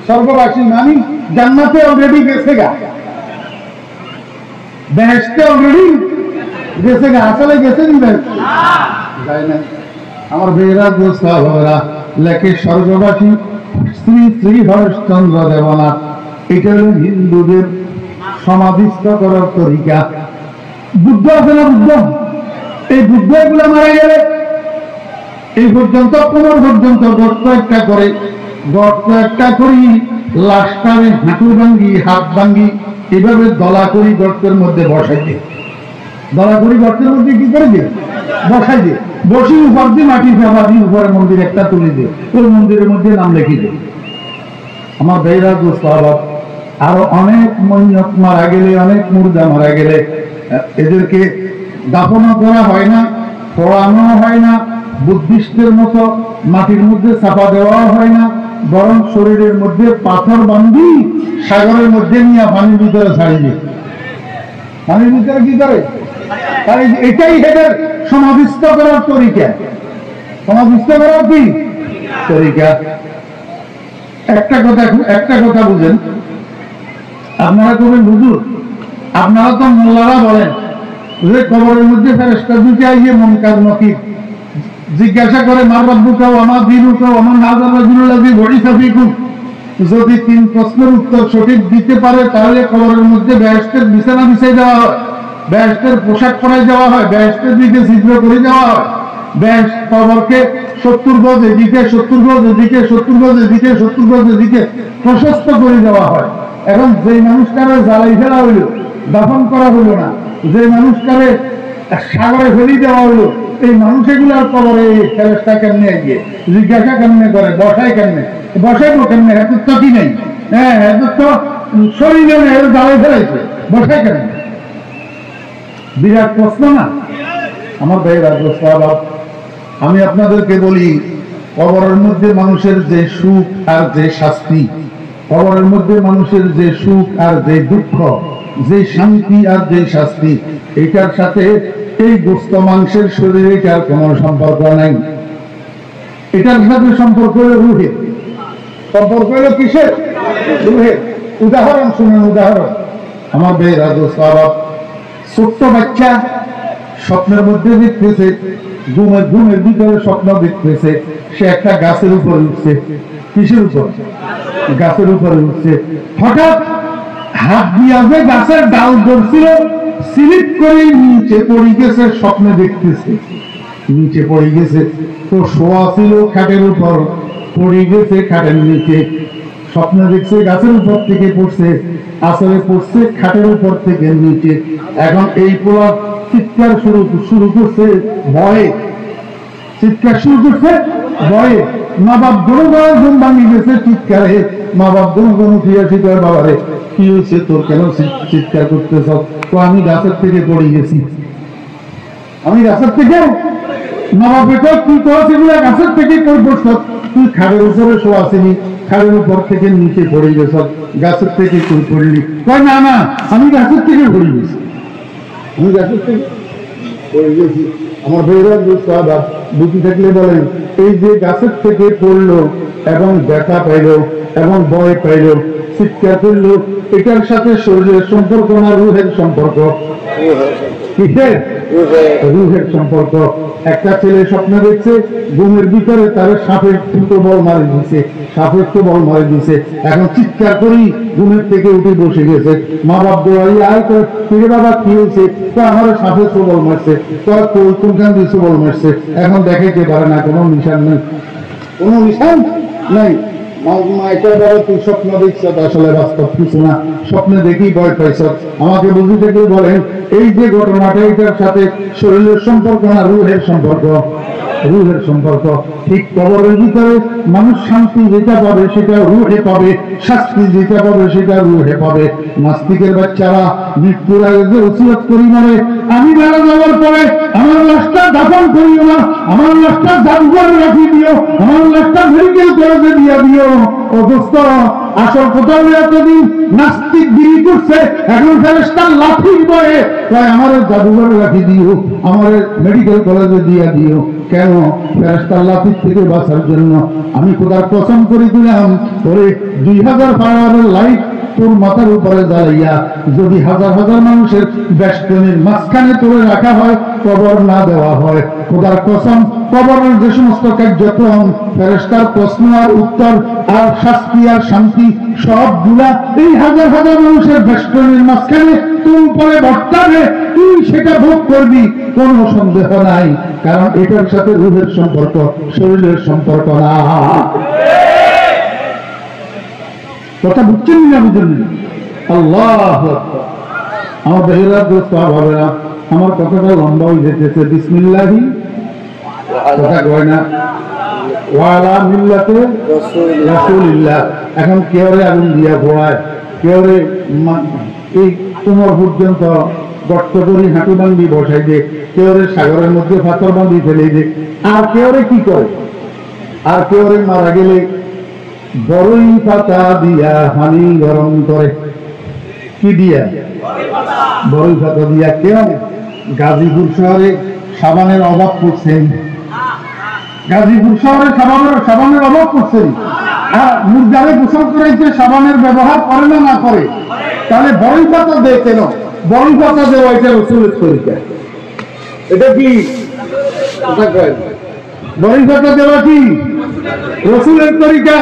Speaker 1: স্বর্গবাসী মানে জান্নাতে অলরেডি গেছে গা, বেহেশতে অলরেডি গেছে গা। আসলে গেছে নি যায় না। আমার বেরা গোস্বাভাবেরা লেখে স্বর্গবাসী শ্রী শ্রী হরেশচন্দ্র দেবনাথ। এটা হল হিন্দুদের সমাধিস্থ করার তরিকা। বুদ্ধ আছে না? বুদ্ধ, এই বুদ্ধ এগুলো মারা গেলে এই পর্যন্ত কোমর পর্যন্ত গর্ত একটা করে, গর্ত একটা করি লাশটারে হাঁটু ভাঙ্গি হাত ভাঙ্গি এভাবে দলা করি গর্তের মধ্যে বসাই দিয়ে, দলা করি গর্তের মধ্যে কি করে দিয়ে বসাই দিয়ে, বসি উপর দিয়ে মাটি ফেলা দিয়ে উপরে মন্দির একটা তুলে দিয়ে ওই মন্দিরের মধ্যে নাম লিখে দিয়ে। আমার ভাইরা দোস্ত আরো অনেক মৈয়ত মারা গেলে, অনেক মুর্দা মারা গেলে এদেরকে দাফনও করা হয় না, পড়ানো হয় না, বুদ্ধিস্টের মতো মাটির মধ্যে চাপা দেওয়া হয় না, বরং শরীরের মধ্যে পাথর বান্ধি সাগরের মধ্যে নিয়ে পানির ভিতরে ছাড়ি দিয়ে। পানির ভিতরে কি করে? এটাই এদের সমাধিস্থ করার তরিকা। সমাধিস্থ করার কি তরিকা? একটা কথা বুঝেন, আপনারা করবেন হুজুর, আপনারা তো মোল্লারা বলেন যে কবরের মধ্যে ফেরেশতা দুইটা আইয়ে মুনকার নকির জিজ্ঞাসা করে মার রব্বুকা ওয়া মা দীনুকা ওয়া মান হাযা রাজুলুল্লাযী বুইসা ফীকুম। যদি তিন প্রশ্নের উত্তর সঠিক দিতে পারে তাহলে কবরের মধ্যে বেহেশতের বিছানা বিছাই দেওয়া হয়, বেহেশতের পোশাক পরাই দেওয়া হয়, বেহেশতের দিকে ছিদ্র করে দেওয়া হয়, বেহেশত কবরকে 70 গজ এদিকে 70 গজ এদিকে 70 গজ এদিকে 70 গজ এদিকে প্রশস্ত করে দেওয়া হয়। এখন যে মানুষটারে জ্বালাই ফেলা হইল, দাফন করা হলো না, যে মানুষটারে সাগরে ফেলি দেওয়া হলো, এই মানুষ এগুলার কবরে ফেরেশতা কেমনে গিয়ে জিজ্ঞাসা কেমনে করে বসায় কেমনে, বসাইবো কেমনে? এত তো কি নেই, হ্যাঁ এত তো শরীরে নেই, জ্বালাই ফেলাইছে, বসায় কেমনে? বিরাট প্রশ্ন না আমার ভাইরা দোস্ত। আমি আপনাদেরকে বলি, কবরের মধ্যে মানুষের যে সুখ আর যে শাস্তি, কবরের মধ্যে মানুষের যে সুখ আর যে দুঃখ, যে শান্তি আর যে শাস্তি, এটার সাথে এই গোস্ত মাংসের শরীরে এটার কোনো সম্পর্ক নাই। এটার সাথে সম্পর্ক হলো রুহের। সম্পর্ক হলো কিসের? রুহের। উদাহরণ শুনেন, উদাহরণ। আমার ভাইরা দোস্ত, ছোট্ট বাচ্চা স্বপ্নের মধ্যে দেখতেছে, ঘুমের ভিতরে স্বপ্ন দেখতেছে সে একটা গাছের উপরে উঠছে। কিসের উপর? গাছের উপরে উঠছে। হঠাৎ হাত দিয়া যে গাছের ডাল ধরছিল স্লিপ করে নিচে পড়ে গেছে, স্বপ্নে দেখতেছে নিচে পড়ে গেছে। তো শোয়া ছিল খাটের উপর, পড়ে গেছে খাটের নিচে। স্বপ্নে দেখছে গাছের উপর থেকে পড়ছে, আসলে পড়ছে খাটের উপর থেকে নিচে। এখন এই পোলা চিৎকার শুরু করছে ভয়ে, চিৎকার শুরু করছে ভয়ে। মা বাপ গরু গরু ঘুম ভাঙি গেছে চিৎকারে। মা বাপ গরু গরু ফিরে শিকার, বাবারে কি হয়েছে তোর, কেন চিৎকার করতেছ? তো আমি গাছের থেকে পড়ে গেছি, আমি গাছের থেকে। মা বাপে তো তুই তো সেগুলো গাছের থেকে পড়ছ, তুই খাড়ের উপরে শোয়াছিলি, খাড়ের উপর থেকে নিচে পড়ে গেছ, গাছের থেকে তুই পড়লি। কয় না না, আমি গাছের থেকে পড়ে গেছি, আমি গাছের থেকে পড়ে গেছি। আমার ভাইরা বুদ্ধি থাকলে বলেন, এই যে গাছের থেকে পড়লো এবং ব্যথা পাইল এবং ভয় পাইল, চিৎকার করলো, এটার সাথে শরীরের সম্পর্ক না রুহের সম্পর্ক? কিসের? রুহের সম্পর্ক। একটা ছেলে স্বপ্ন দেখছে ঘুমের ভিতরে তার সাপের দুটো বল মারি দিছে, সাপের তো বল মারি দিছে, এখন চিৎকার করি ঘুমের থেকে উঠে বসে গেছে। মা বাপ দৌড়াই আর ফিরে, বাবা কি হয়েছে? আমার সাপের তো বল মারছে। কোনখান দিয়ে বল মারছে? এখন দেখাইতে পারে না, কোনো নিশান নেই, কোনো নিশান নাই। তুই স্বপ্ন দেখছ, আসলে বাস্তব কিছু না, স্বপ্নে দেখি ভয় পাইছ। আমাকে বুঝি থেকে বলেন, এই যে ঘটনাটা এটার সাথে শরীরের সম্পর্ক না রুহের সম্পর্ক? রুহের সম্পর্ক। ঠিক কবরের ভিতরে মানুষ শান্তি যেটা পাবে সেটা রুহে পাবে, শাস্তি যেটা পাবে সেটা রুহে পাবে। নাস্তিকের বাচ্চারা মৃত্যুর আগে যে ওসিয়ত করি মানে, আমি মারা যাওয়ার পরে আমার লাশটা দাফন করিও না, আমার লাশটা জাদুঘরে রাখি দিও, আমার লাশটা মেডিকেল কলেজে দিয়ে দিও। অবস্থ আসল কোথাও এতদিন নাস্তিক গিরি করছে, এখন ফেরেশতা লাঠির বয়ে তাই আমার জাদুঘরে রাখি দিও, আমার মেডিকেল কলেজে দিয়ে দিও। কেন? ফেরেশতার লাঠির থেকে বাঁচার জন্য। আমি খোদার কসম করে দিলাম, ওরে 2000 পাওয়ারের লাইট তোর মাথার উপরে জ্বালাইয়া যদি হাজার হাজার মানুষের বেষ্টনীর মাঝখানে তোরে রাখা হয়, কবর না দেওয়া হয়, খোদার কসম কবরের যে সমস্ত কার্যক্রম, ফেরেশতার প্রশ্ন আর উত্তর আর শাস্তি আর শান্তি সবগুলা এই হাজার হাজার মানুষের বেষ্টনীর মাঝখানে তোর উপরে বর্তাবে, তুই সেটা ভোগ করবি, কোনো সন্দেহ নাই। কারণ এটার সাথে রুহের সম্পর্ক, শরীরের সম্পর্ক না। কথা বুঝছেন না? বুঝলেন? আল্লাহ আমার বেহেরা দোস্ত হবে না, আমার কথাটা লম্বা হয়ে যেতেছে। বিসমিল্লাহি কথা কয় না, ওয়ালা মিল্লাতে রাসূলিল্লাহ। এখন কেউরে আগুন দিয়া পোড়ায়, কেউরে এই কোমর পর্যন্ত গর্ত করি হাঁটু বান্ধি বসাই দে, কেউরে সাগরের মধ্যে পাথর বান্ধি ফেলে দে, আর কেউরে কি করে, আর কেউরে মারা গেলে বড়ই পাতা দিয়া পানি গরম করে। কি দিয়া? বড়ই পাতা দিয়া। কেউ গাজীপুর শহরে সাবানের অভাব করছেন, গাজীপুর শহরে সাবানের অভাব করছেন, আর মুরগারে গোসল করাইতে সাবানের ব্যবহার করে না, না করে, তাহলে বড়ই পাতা দেয় কেন? বড়ই পাতা দেওয়া এটা রসুলের তরিকা। এটা কি? বড়ই পাতা দেওয়া কি রসুলের তরিকা?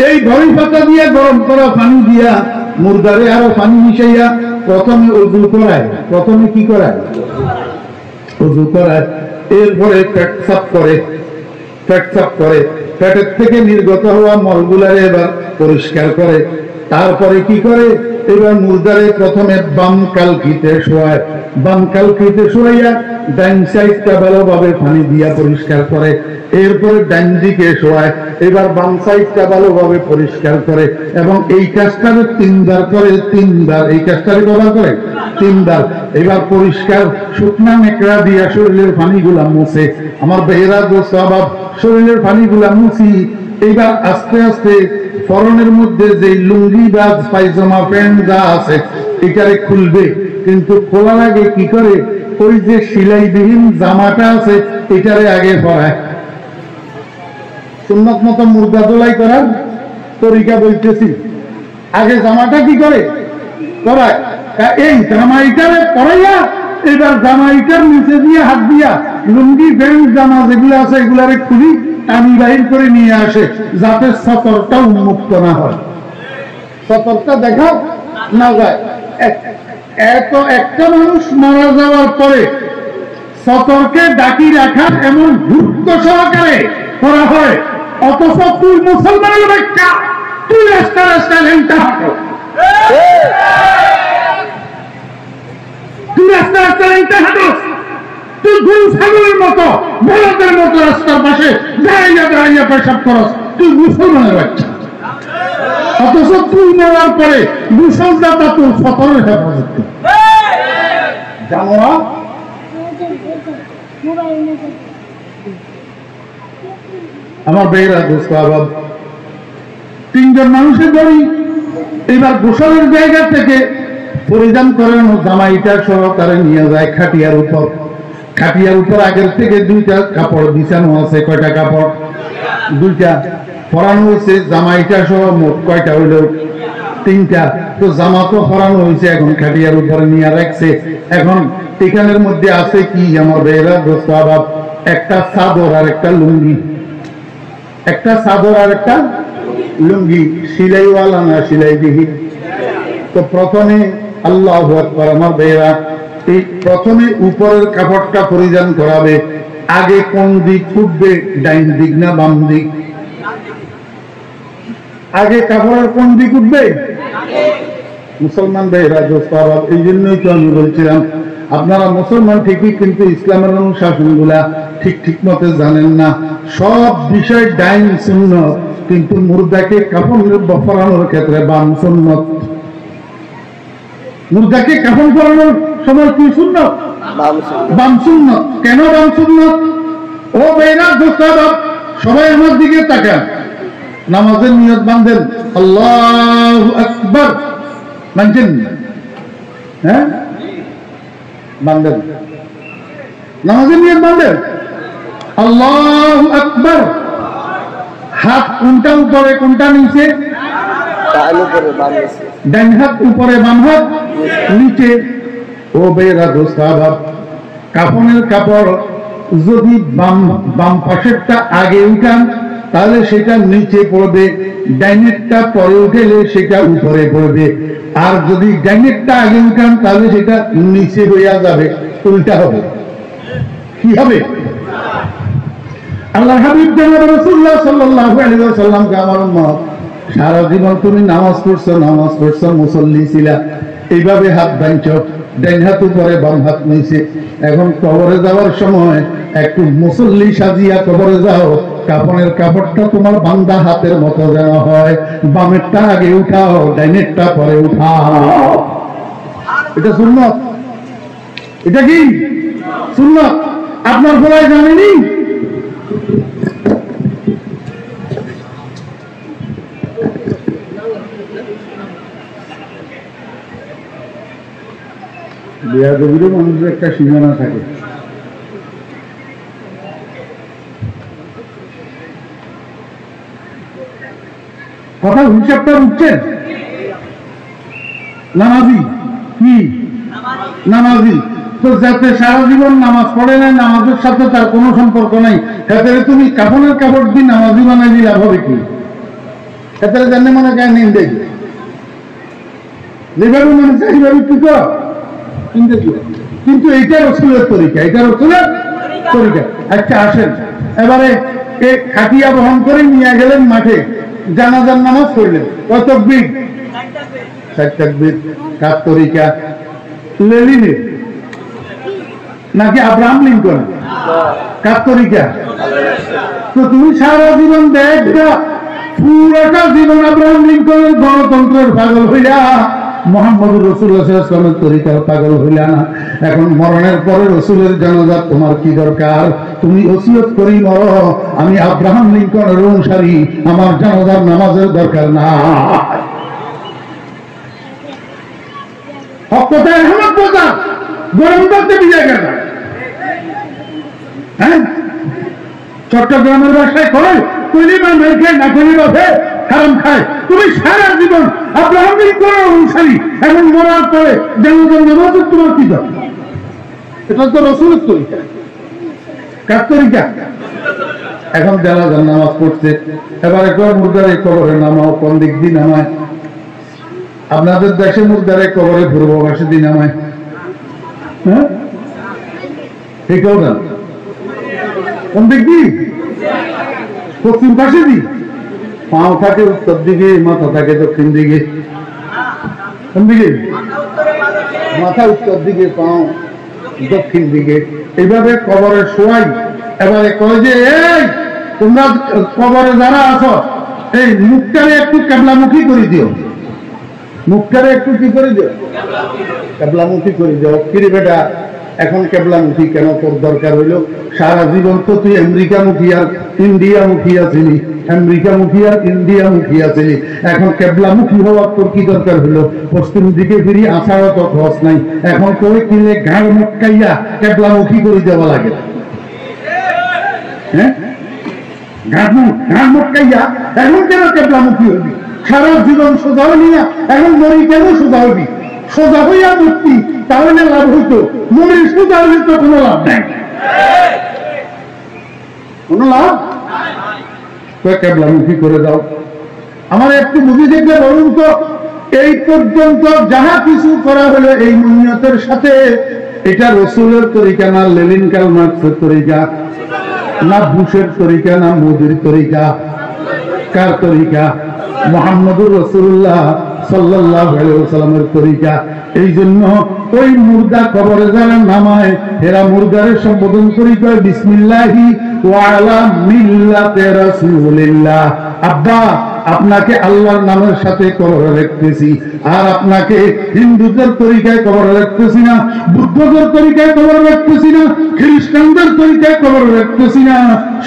Speaker 1: এই বড়ই পাতা দিয়ে গরম করা পানি দিয়া মুরগারে আরো পানি মিশাইয়া প্রথমে উযু করায়। প্রথমে কি করায়? উযু করায়। এরপরে পেট সাফ করে, পেট সাফ করে, পেটের থেকে নির্গত হওয়া মলগুলারে এবার পরিষ্কার করে। তারপরে কি করে? এবার মুরগারে প্রথমে বাম কালকিতে শোয়ায়, বাম কালকিতে শোয়াইয়া ডাইন সাইডটা ভালোভাবে পানি দিয়া পরিষ্কার করে। এরপরে ডাইন দিকে শোয়ায়, এবার বাম সাইডটা ভালোভাবে পরিষ্কার করে, এবং এই কাজটারে 3 বার করে, 3 বার এই কাজটারে কবার করে 3 বার। এবার পরিষ্কার শুকনা মেকড়া দিয়া শরীরের পানিগুলা মুছে। আমার বেহেরা দোস্ত বাব শরীরের পানিগুলা মুছি। এইবার আস্তে আস্তে ফরনের মধ্যে যে লুঙ্গি বা পায়জামা প্যান্ট যা আছে এটারে খুলবে, কিন্তু খোলার আগে কি করে? ওই যে সিলাইবিহীন জামাটা আছে এটারে আগে পরায়। সুন্নত মতো মুর্দা দোলাই করার তরিকা বলতেছি। আগে জামাটা কি করে? পরায়। এই জামাইটারে পরাইয়া এবার জামাইটার নিচে দিয়ে হাত দিয়া লুঙ্গি প্যান্ট জামা যেগুলো আছে এগুলারে খুলি টানি বাহির করে নিয়ে আসে, যাতে সতরটা উন্মুক্ত না হয়, সতরটা দেখা না যায়। এত একটা মানুষ মারা যাওয়ার পরে সতর্কে ডাকি রাখার এমন গুরুত্ব সহকারে করা হয়, অথচ তুই মুসলমানের ব্যাখ্যা, তুই রাস্তা রাস্তায় লেনটা হাঁটো, তুই রাস্তা রাস্তায় লেনটা হাঁটো, তুই গরু ছাগলের মতো বলদের মতো রাস্তার পাশে দাঁড়াইয়া দাঁড়াইয়া পেশাব করস, তুই মুসলমানের বাচ্চা। অথচ তুই মরার পরে মুসলদাতা তোর সতরের হেফাজত জানো না। আমার বেয়েরা দোস্ত আবাব 3 জন মানুষের বাড়ি। এবার গোসলের জায়গা থেকে পরিধান করেন জামাইটা সহকারে নিয়ে যায় খাটিয়ার উপর। খাটিয়ার উপর আগের থেকে দুইটা কাপড় বিছানো আছে। কয়টা কাপড়? দুইটা। পরানো হয়েছে জামাইটা সহ মোট কয়টা হইল? তিনটা। তো জামা তো পরানো হয়েছে, এখন খাটিয়ার উপরে নিয়ে রাখছে। এখন এখানের মধ্যে আছে কি আমার ভাইয়েরা, দোস্ত আবাব? একটা চাদর আর একটা লুঙ্গি। একটা চাদর আর একটা লুঙ্গি। সিলাইওয়ালা না সিলাই দিহি? তো প্রথমে আল্লাহু আকবার আমার ভাইয়েরা, এই প্রথমে উপরের কাপড়টা পরিধান করাবে। আগে কোন দিক উঠবে? ডাইন দিক না বাম দিক? আগে কাপড়ের কোন দিক উঠবে? মুসলমান ভাইরা দোস্ত আবাব, এই জন্যই তো আমি বলছিলাম আপনারা মুসলমান ঠিকই, কিন্তু ইসলামের অনুশাসন গুলা ঠিক মতো জানেন না। সব বিষয় ডাইন সুন্নত, কিন্তু মুর্দাকে কাফন পরানোর ক্ষেত্রে বাম সুন্নত। মুর্দাকে কাফন পরানোর সময় কি সুন্নত? বাম সুন্নত। কেন বাম সুন্নত? ও ভাইরা দোস্ত আবাব, সবাই আমার দিকে তাকান। নামাজের নিয়ত বাঁধেন, আল্লাহু আকবার মানছেন? হ্যাঁ, বাঁধেন। নামাজের নিয়ত বাঁধেন, আল্লাহু আকবার। হাত কোনটা উপরে কোনটা নিচে? ডান হাত উপরে, বাম হাত নিচে। ও বেরা দোস্ত আবাব, কাফনের কাপড় যদি বাম পাশেরটা আগে উঠান তাহলে সেটা নিচে পড়বে, ডাইনেরটা পরে উঠেলে সেটা উপরে পড়বে। আর যদি ডাইনেরটা আগে উঠান তাহলে সেটা নিচে হইয়া যাবে, উল্টা হবে। কি হবে? আল্লাহ হাবিব জনাব রাসূলুল্লাহ সাল্লাল্লাহু আলাইহি ওয়াসাল্লামকে আমার উম্মত, সারা জীবন তুমি নামাজ পড়ছো, মুসল্লি ছিলা, এইভাবে হাত বাঁধছো, ডাইন হাত উপরে বাম হাত নিচে। এখন কবরে যাওয়ার সময় একটু মুসল্লি সাজিয়া কবরে যাও, কাফনের কাপড়টা তোমার বান্দা হাতের মতো যেন হয়। বামেরটা আগে উঠাও, ডাইনেরটা পরে উঠাও। এটা সুন্নত। এটা কি সুন্নত? আপনার বলাই জানেনি? বেয়াদবিরও মানুষের একটা সীমানা থাকে। কথা হিসাবটা বুঝছেন? নামাজি কি? নামাজি তো যাতে সারা জীবন নামাজ পড়ে নাই, নামাজের সাথে তার কোনো সম্পর্ক নাই, তাতে তুমি কাফনের কাপড় দিয়ে নামাজি বানাই দিলে হবে কি? তাতে জানে মনে হয় নিন দেখি যেভাবে মনে চাই এইভাবে কি কর, কিন্তু এইটা রসুলের তরিকা, এটা রসুলের তরিকা। আচ্ছা আসেন এবারে খাটিয়া বহন করে নিয়ে গেলেন মাঠে, জানাজার নামাজ পড়লেন, কয় তাকবীর? 4 তাকবীর। কার তরিকা? লেনিনের নাকি আব্রাহাম লিঙ্কন? কার তরিকা? তো তুমি সারা জীবন দেখবা, পুরোটা জীবন আব্রাহাম লিঙ্কনের গণতন্ত্রের পাগল হইয়া মুহাম্মদুর রাসূলুল্লাহ সাল্লাল্লাহু আলাইহি ওয়াসাল্লামের তরিকার পাগল হইলা না। এখন মরণের পরে রাসূলের জানাজা তোমার কি দরকার? তুমি ওসিয়ত করি মরো, আমি আব্রাহাম লিঙ্কনের অনুসারী, আমার জানাজার নামাজের দরকার না। হকতায় আহমদ কথা গরম করতে বিজয় গেল। হ্যাঁ, চট্টগ্রামের বাসায় করে কলিমা নাই খায়, না কলিমা হারাম খায়। তুমি সারা জীবন আব্রাহাম লিঙ্কনের অনুসারী, এখন মরার পরে জানাজার নামাজের তোমার কি দরকার? এটা তো রাসূলের তরিকা। কার তরিকা? এখন জানাজার নামাজ পড়ছে, এবার একবার মুর্দারে কবরে নামাও, কোন দিক দিয়ে নামায়? আপনাদের দেশে মুর্দারে কবরে পূর্ব পাশে দিয়ে নামায়। হ্যাঁ, এটাও না, কোন দিক দিয়ে? পশ্চিম পাশে দিই। পাও থাকে উত্তর দিকে, মাথা থাকে দক্ষিণ দিকে। কোন দিকে? মাথা উত্তর দিকে, পাও দক্ষিণ দিকে। এইভাবে কবরে শোয়াই। এবারে কয় যে এই তোমরা কবরে যারা আছো, এই মুখটারে একটু কেবলামুখী করে দিও, মুখটারে একটু কি করে দিও? কেবলামুখী করে দিও। কিরে বেটা, এখন কেবলামুখী কেন তোর দরকার হইল? সারা জীবন তো তুই আমেরিকামুখী আর ইন্ডিয়ামুখী আছিলি, আমেরিকামুখী আর ইন্ডিয়ামুখী আছিলি, এখন কেবলামুখী হওয়ার তোর কি দরকার হইলো? পশ্চিম দিকে ফিরি আসারও তো খরচ নাই, এখন তোর কিনে ঘাড় মটকাইয়া কেবলামুখী করে দেওয়া লাগে। হ্যাঁ, ঘাড় মটকাইয়া এখন কেন কেবলামুখী হবি? সারা জীবন সোজা হলি না, এখন মরি কেন সোজা হবি? সোজা হইয়া মূর্তি তাহলে লাভ হইতো, মরি সোজা হলে তো কোনো লাভ নাই, কোনো লাভ। কেবলামুখী করে দাও। আমার একটু বুঝি দেখলে বলুন তো, এই পর্যন্ত যাহা কিছু করা হলো এই নিয়তের সাথে, এটা রসুলের তরিকা না লেনিন কার্ল মার্কসের তরিকা, না বুশের তরিকা, না মোদির তরিকা? কার তরিকা? মুহাম্মদুর রাসূলুল্লাহ সাল্লাল্লাহু আলাইহি ওয়াসাল্লামের তরিকা। এই জন্য ওই মুর্দা কবরে যারা নামায়, এরা মুর্দারে সম্বোধন করি কয় বিসমিল্লাহি ওয়া আলা মিল্লাতি রাসূলিল্লাহ। আব্বা, আপনাকে আল্লাহর নামের সাথে কবরে রাখতেছি, আর আপনাকে হিন্দুদের তরিকায় কবরে রাখতেছি না, বুদ্ধদের তরিকায় কবরে রাখতেছি না, খ্রিস্টানদের তরিকায় কবরে রাখতেছি না।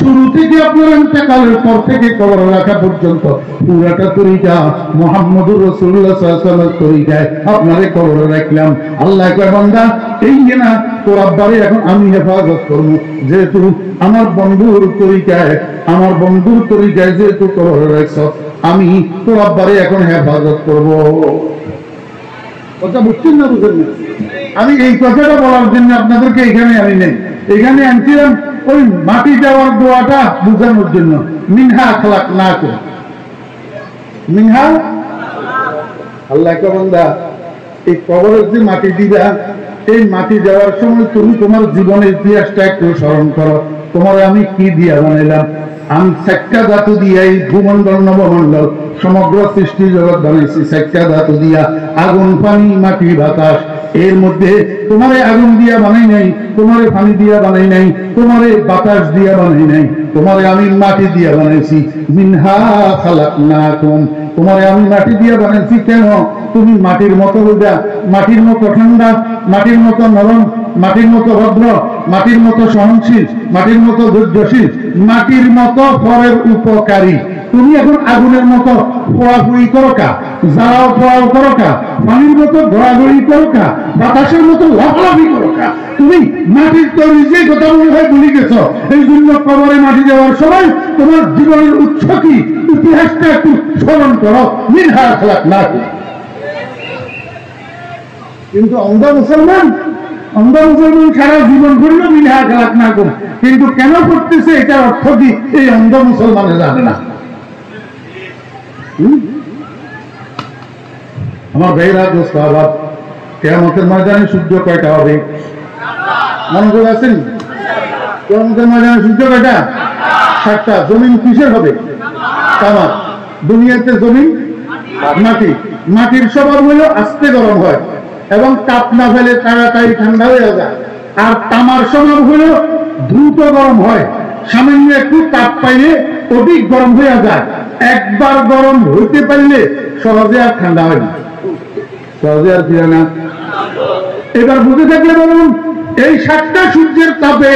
Speaker 1: শুরু থেকে আপনার ইন্তেকালের পর থেকে কবরে রাখা পর্যন্ত পুরাটা তরিকা মুহাম্মদুর রাসূলুল্লাহ সাল্লাল্লাহু আলাইহি ওয়াসাল্লামের তরিকায় আপনারে কবরে রাখলাম। আল্লাহ কয় বান্দা, এই না তোর আব্বারে এখন আমি হেফাজত করবো, যেহেতু আমার বন্ধুর তরিকায়, আমার বন্ধুর তরিকায় যেহেতু কবরে রাখছ, আমি তোর আব্বারে এখন হেফাজত করবো। কথা বুঝছেন না? বুঝেন না? আমি এই কথাটা বলার জন্য আপনাদেরকে এখানে আনি নাই, এখানে আনছিলাম ওই মাটি দেওয়ার দোয়াটা বুঝানোর জন্য। মিনহা খালাকনাকুম, মিনহা, আল্লাহ কে বান্দা এই কবরের যে মাটি দিবা, এই মাটি দেওয়ার সময় তুমি তোমার জীবনের ইতিহাসটা একটু স্মরণ করো। তোমার আমি কি দিয়া বানাইলাম? আমি 4টা ধাতু দিয়া এই ভূমন্ডল নবমন্ডল সমগ্র সৃষ্টি জগৎ বানাইছি 4টা ধাতু দিয়া, আগুন, পানি, মাটি, বাতাস। এর মধ্যে তোমারে আগুন দিয়া বানাই নাই, তোমারে পানি দিয়া বানাই নাই, তোমারে বাতাস দিয়া বানাই নাই, তোমারে আমি মাটি দিয়া বানাইছি। মিনহা খালাকনাকুম, তোমারে আমি মাটি দিয়া বানাইছি। কেন? তুমি মাটির মতো হইবা, মাটির মতো ঠান্ডা, মাটির মতো নরম, মাটির মতো ভদ্র, মাটির মতো সহনশীল, মাটির মতো ধৈর্যশীল, মাটির মতো পরের উপকারী। তুমি এখন আগুনের মতো পোড়াপুড়ি করো কা, জ্বালাও পোড়াও করো কা, পানির মতো ঘোরাঘুরি করো কা, বাতাসের মতো লাফালাফি করো কা। তুমি মাটির তৈরি যে কথা মনে হয় ভুলে গেছ। এই জন্য কবরে মাটি দেওয়ার সময় তোমার জীবনের উৎস কি, ইতিহাসটা একটু স্মরণ করো। মিনহা খালাকনাকুম। কিন্তু অন্ধ মুসলমান সারা জীবন করলো মিনহা খালাকনাকুম, কিন্তু কেন করতেছে এটার অর্থ কি এই অন্ধ মুসলমানে জানে না। আমার ভাইরা, দোস্ত, আবার কিয়ামতের ময়দানে সূর্য কয়টা হবে মনে করে আছেন? কিয়ামতের ময়দানে সূর্য কয়টা? 7টা। জমিন কিসের হবে? তামার। দুনিয়াতে জমিন মাটি। মাটির স্বভাব হলো আস্তে গরম হয় এবং তাপ না ফেলে তাড়াতাড়ি ঠান্ডা হয়ে যায়। আর তামার স্বভাব হলো দ্রুত গরম হয়, সামান্য একটু তাপ পাইলে অধিক গরম হয়ে যায়। একবার গরম হইতে পারলে সহজে আর ঠান্ডা হয় না, সহজে আর ফিরে না। এবার বুঝে থাকলে বলুন, এই 7টা সূর্যের তাপে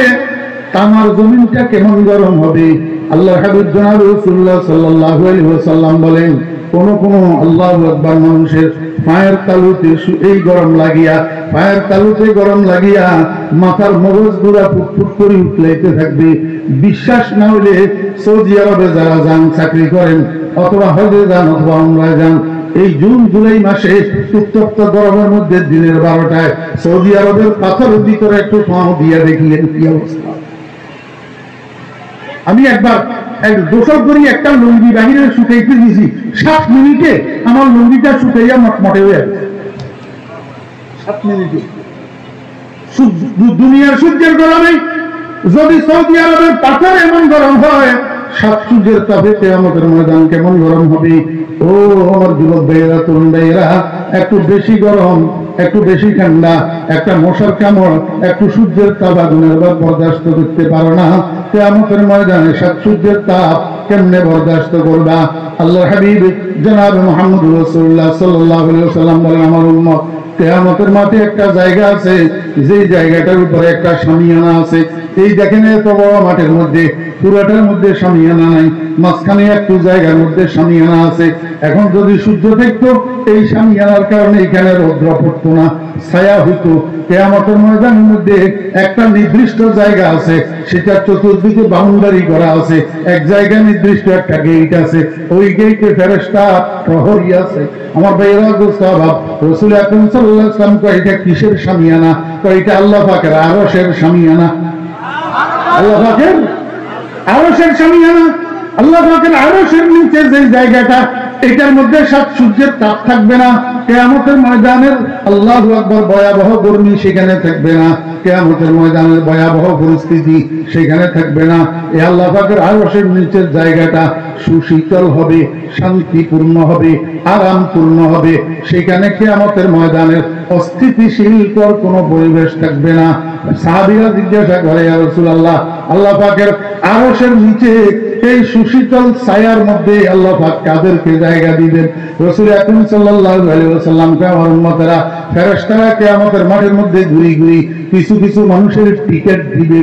Speaker 1: তামার জমিনটা কেমন গরম হবে? আল্লাহ হাবিব জনাব রাসূলুল্লাহ সাল্লাল্লাহু আলাইহি ওয়াসাল্লাম বলেন, কোন কোন আল্লাহু আকবার মানুষের পায়ের তালুতে এই গরম লাগিয়া, পায়ের তালুতে গরম লাগিয়া মাথার মগজ গুলা ফুটফুট করে উঠলাইতে থাকবে। বিশ্বাস না হলে সৌদি আরবে যারা যান, চাকরি করেন, অথবা হজে যান, অথবা উমরায় যান, এই জুন জুলাই মাসে উত্তপ্ত গরমের মধ্যে দিনের 12টায় সৌদি আরবের পাথরের ভিতরে একটু পাও দিয়া দেখিলেন কি অবস্থা। আমি একবার দোষক করি একটা লুঙ্গি বাহিরে শুকাইতে দিয়েছি, 7 মিনিটে আমার লুঙ্গিটা শুকাইয়া মটমটে হয়ে গেছে। 7 মিনিটে। দুনিয়ার সূর্যের গরমে যদি সৌদি আরবের পাথর এমন গরম হয়, 7 সূর্যের তাপে কিয়ামতের ময়দান কেমন গরম হবে? ও আমার যুবক ভাইয়েরা, তরুণ ভাইয়েরা, একটু বেশি গরম, একটু বেশি ঠান্ডা, একটা মশার কামড়, একটু সূর্যের তাপ আগুনের বরদাস্ত করতে পারো না। কিয়ামতের ময়দানে 7 সূর্যের তাপ কেমনে বরদাস্ত করবা? আল্লাহর হাবিব জনাব মুহাম্মদ রাসূলুল্লাহ সাল্লাল্লাহু আলাইহি ওয়াসাল্লাম বলেন, আমার উম্মত কিয়ামতের মাঠে একটা জায়গা আছে, যে জায়গাটার উপরে একটা শামিয়ানা আছে। এই দেখেন এত বড় মাঠের মধ্যে পুরাটার মধ্যে শামিয়ানা নাই, মাঝখানে একটু জায়গার মধ্যে শামিয়ানা আছে। এখন যদি সূর্য দেখতো, এই শামিয়ানার কারণে এখানে রৌদ্র পড়তো না, ছায়া হইতো। কিয়ামতের ময়দানের মধ্যে একটা নির্দিষ্ট জায়গা আছে, সেটা চতুর্দিকে বাউন্ডারি করা আছে। এক জায়গায় নির্দিষ্ট একটা গেট আছে, ওই গেটে ফেরেশতা প্রহরী আছে। আমার ভাইয়েরা দোস্তাবাব, রাসূল আকরাম সাল্লাল্লাহু আলাইহি ওয়াসাল্লাম কয়, এটা কিসের শামিয়ানা? কয়, এটা আল্লাহ পাকের আরশের শামিয়ানা। আল্লাহ পাকের আরশের শামিয়ানা। আল্লাহ পাকের আরশের নিচে যে জায়গাটা, এটার মধ্যে সাত সূর্যের তাপ থাকবে না। কিয়ামতের ময়দানের আল্লাহু আকবার ভয়াবহ গরমি সেখানে থাকবে না। কিয়ামতের ময়দানের ভয়াবহ পরিস্থিতি সেখানে থাকবে না। এই আল্লাহ পাকের আরশের নিচের জায়গাটা সুশীতল হবে, শান্তিপূর্ণ হবে, আরামপূর্ণ হবে। সেখানে কিয়ামতের ময়দানের অস্থিতিশীল কোনো পরিবেশ থাকবে না। সাহাবীরা জিজ্ঞাসা করে, ইয়া রাসূলুল্লাহ, আল্লাহ পাকের আরশের নিচে এই সুশীতল ছায়ার মধ্যে আল্লাহ পাক কাদেরকে জায়গা দিবেন? রাসূল আকরাম সাল্লাল্লাহু আলাইহি ওয়াসাল্লাম কে, আমার উম্মতেরা, ফেরেশতারা কিয়ামতের মাঠের মধ্যে ঘুরি ঘুরি কিছু কিছু মানুষের টিকেট দিবে।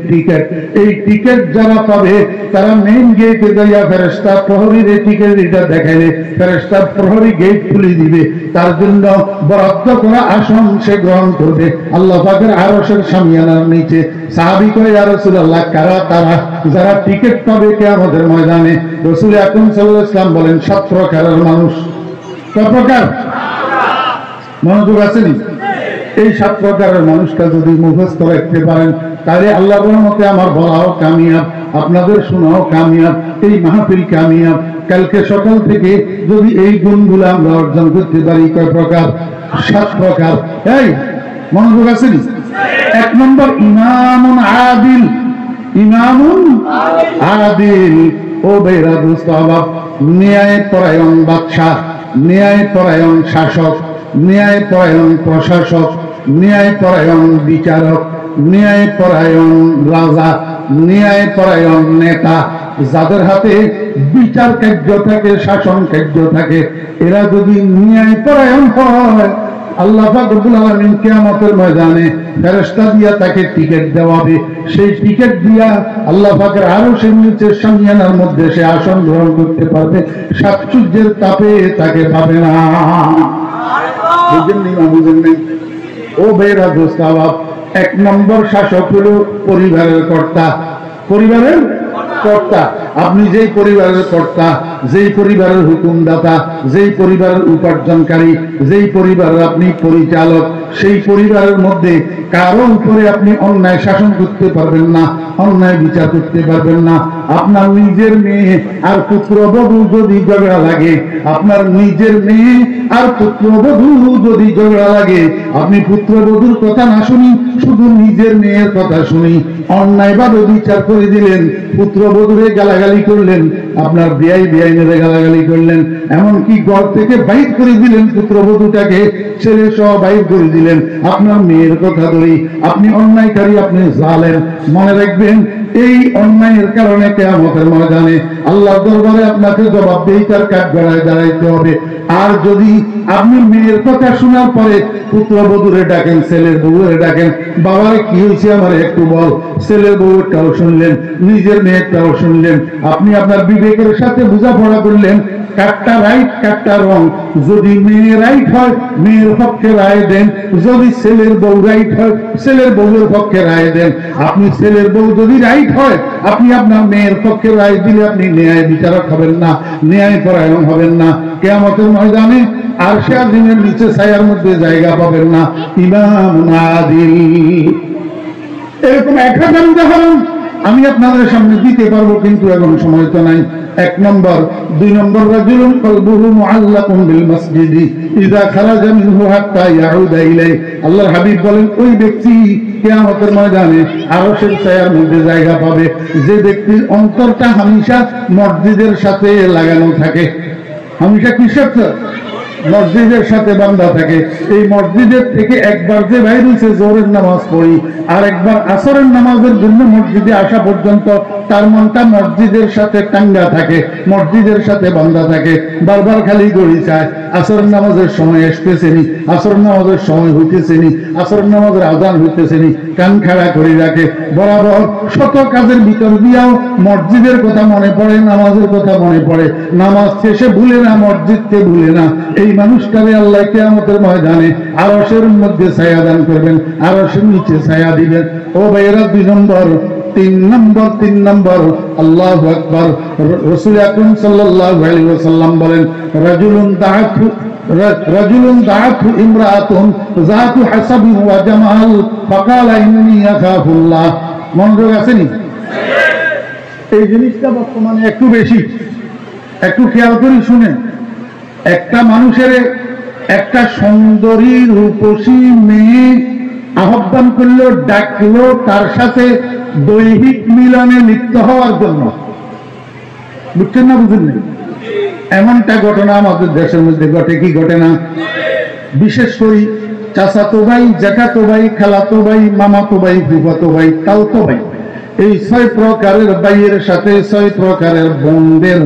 Speaker 1: টিকেট এই টিকেট যারা পাবে, তারা মেইন গেটে যাইয়া ফেরেশতা প্রহরীর টিকেট এটা দেখাইলে ফেরেশতা প্রহরী গেট খুলে দিবে, তার জন্য বরাদ্দ করা আসন সে গ্রহণ করবে আল্লাহ পাকের আরশের শামিয়ানার নিচে। সাহাবী কয়, ইয়া রাসূলুল্লাহ, কারা তারা যারা টিকেট পাবে কিয়ামতের ময়দানে? রাসূল আকরাম সাল্লাল্লাহু আলাইহি ওয়াসাল্লাম বলেন, 7 প্রকারের মানুষ। কত প্রকার? মনোযোগ আছেনি? এই 7 প্রকারের মানুষটা যদি মুখস্থ রাখতে পারেন, তাহলে আল্লাহর রহমতে আমার বলাও কামিয়াব, আপনাদের শোনাও কামিয়াব, এই মাহফিল কামিয়াব। কালকে সকাল থেকে যদি এই গুণগুলো আমরা অর্জন করতে পারি, কয় প্রকার? 7 প্রকার। এই মনোযোগ আছেনি? 1 নম্বর, ইমামুন আদিল। ইমামুন আদিল। ও বেরা দুস্তাবাব, ন্যায় পরায়ণ বাদশাহ, ন্যায় পরায়ণ শাসক, ন্যায় পরায়ণ প্রশাসক, ন্যায় পরায়ণ বিচারক, ন্যায় পরায়ণ রাজা, ন্যায় পরায়ণ নেতা, যাদের হাতে বিচার কার্য থাকে, শাসন কার্য থাকে, এরা যদি ন্যায় পরায়ণ হয়, আল্লাহ পাক রব্বুল আলামিন কিয়ামতের ময়দানে ফেরেশতা দিয়া তাকে টিকেট দেওয়াবে। সেই টিকেট দিয়া আল্লাহ পাকের আরশের নিচে শামিয়ানার মধ্যে সে আসন গ্রহণ করতে পারবে, 7 সূর্যের তাপে তাকে পাবে না। বুঝেননি? বুঝেননি? ও ভাইরা দোস্তাবাব, 1 নম্বর শাসক হলো পরিবারের কর্তা। পরিবারের কর্তা। আপনি যেই পরিবারের কর্তা, যেই পরিবারের হুকুমদাতা, যেই পরিবারের উপার্জনকারী, যেই পরিবারের আপনি পরিচালক, সেই পরিবারের মধ্যে কারো উপরে আপনি অন্যায় শাসন করতে পারবেন না, অন্যায় বিচার করতে পারবেন না। আপনার নিজের মেয়ে আর পুত্রবধূ যদি ঝগড়া লাগে, আপনার নিজের মেয়ে আর পুত্রবধূ যদি ঝগড়া লাগে, আপনি পুত্রবধূর কথা না শুনি, শুধু নিজের মেয়ের কথা শুনি, অন্যায়ভাবে বিচার করে দিলেন, পুত্রবধূরে গালাগালি করলেন, আপনার বেআইনেরে গালাগালি করলেন, এমনকি ঘর থেকে বাইর করে দিলেন, পুত্রবধূটাকে ছেলে সহ বাইর করে দিলেন, আপনার মেয়ের কথা ধরি, আপনি অন্যায়কারী, আপনি জালেম। মনে রাখবেন, এই অন্যায়ের কারণে কিয়ামতের ময়দানে আল্লাহর দরবারে আপনাকে জবাবদিহিতার কাঠগড়ায় দাঁড়াইতে হবে। আর যদি আপনি মেয়ের কথা শোনার পরে পুত্রবধূরে ডাকেন, ছেলের বউরে ডাকেন, বাবারে কি হয়েছে আমার একটু বল, ছেলের বউটাও শুনলেন, নিজের মেয়েরটাও শুনলেন, আপনি আপনার বিবেকের সাথে বোঝাপড়া করলেন, কাটটা রাইট কাটটা রং। যদি মেয়ে রাইট হয়, মেয়ের পক্ষে রায় দেন, যদি ছেলের বউ রাইট হয়, ছেলের বউয়ের পক্ষে রায় দেন। আপনি ছেলের বউ যদি রাইট হয়, আপনি আপনার মেয়ের পক্ষে রায় দিলে আপনি ন্যায় বিচারক হবেন না, ন্যায় পরায়ণ হবেন না। কিয়ামতের ময়দানে আরশে আজিমের নিচে ছায়ার মধ্যে জায়গা পাবেন না। ইমামুন আদিল। এরকম 1000 উদাহরণ আমি আপনাদের সামনে দিতে পারবো, কিন্তু এখন সময় তো নাই। 1 নম্বর। 2 নম্বর, রাজুলুন কলবুহু মুআল্লাকুন বিল মসজিদি ইযা খারাজা মিনহু হাত্তা ইয়াউদা ইলাইহি। আল্লাহর হাবিব বলেন, ওই ব্যক্তি কিয়ামতের ময়দানে আরশের ছায়ার মধ্যে জায়গা পাবে, যে ব্যক্তির অন্তরটা হামেশা মসজিদের সাথে লাগানো থাকে। হামেশা কিসের সাথে? মসজিদের সাথে বান্ধা থাকে। এই মসজিদের থেকে একবার যে বাইর হইছে জোহরের নামাজ পড়ি, আর একবার আসরের নামাজের জন্য মসজিদে আসা পর্যন্ত তার মনটা মসজিদের সাথে টাঙ্গা থাকে, মসজিদের সাথে বান্ধা থাকে। বারবার খালি গড়ি চায় আসরের নামাজের সময় আসতেছেনি, আসরের নামাজের সময় হইতেছেনি, আসরের নামাজের আজান হইতেছেনি, কান খাড়া করে রাখে। বরাবর শত কাজের ভিতর দিয়াও মসজিদের কথা মনে পড়ে, নামাজের কথা মনে পড়ে। নামাজ শেষে ভুলে না, মসজিদকে ভুলে না। এই মানুষটারে আল্লাহ কিয়ামতের ময়দানে আরশের মধ্যে ছায়া দান করবেন, আরশের নিচে ছায়া দিবেন। ও ভাইয়েরা, 2 নম্বর, 3 নম্বর, আল্লাহু আকবার। রাসূল আকরাম সাল্লাল্লাহু আলাইহি ওয়াসাল্লাম বলেন, রাজুলুন দাআতহু ইমরাআতুন যাতু হাসাবিন ওয়া জামাল ফাকালা ইন্নী আখাফুল্লাহ। মনোযোগ আসেনি? এই জিনিসটা বর্তমানে একটু বেশি, একটু খেয়াল করে শুনেন। একটা মানুষের একটা সুন্দরী রূপসী মেয়ে আহ্বান করলো, ডাকলো তার সাথে দৈহিক মিলনে লিপ্ত হওয়ার জন্য। বুঝছেন না বুঝেন না? এমনটা ঘটনা আমাদের দেশের মধ্যে ঘটে কি ঘটে না? বিশেষ করে চাচাতো ভাই, জ্যাঠাতো ভাই, খালাতো ভাই, মামাতো ভাই, ফুফাতো ভাই, তাওতো ভাই, এই 6 প্রকারের ভাইয়ের সাথে 6 প্রকারের বোনদের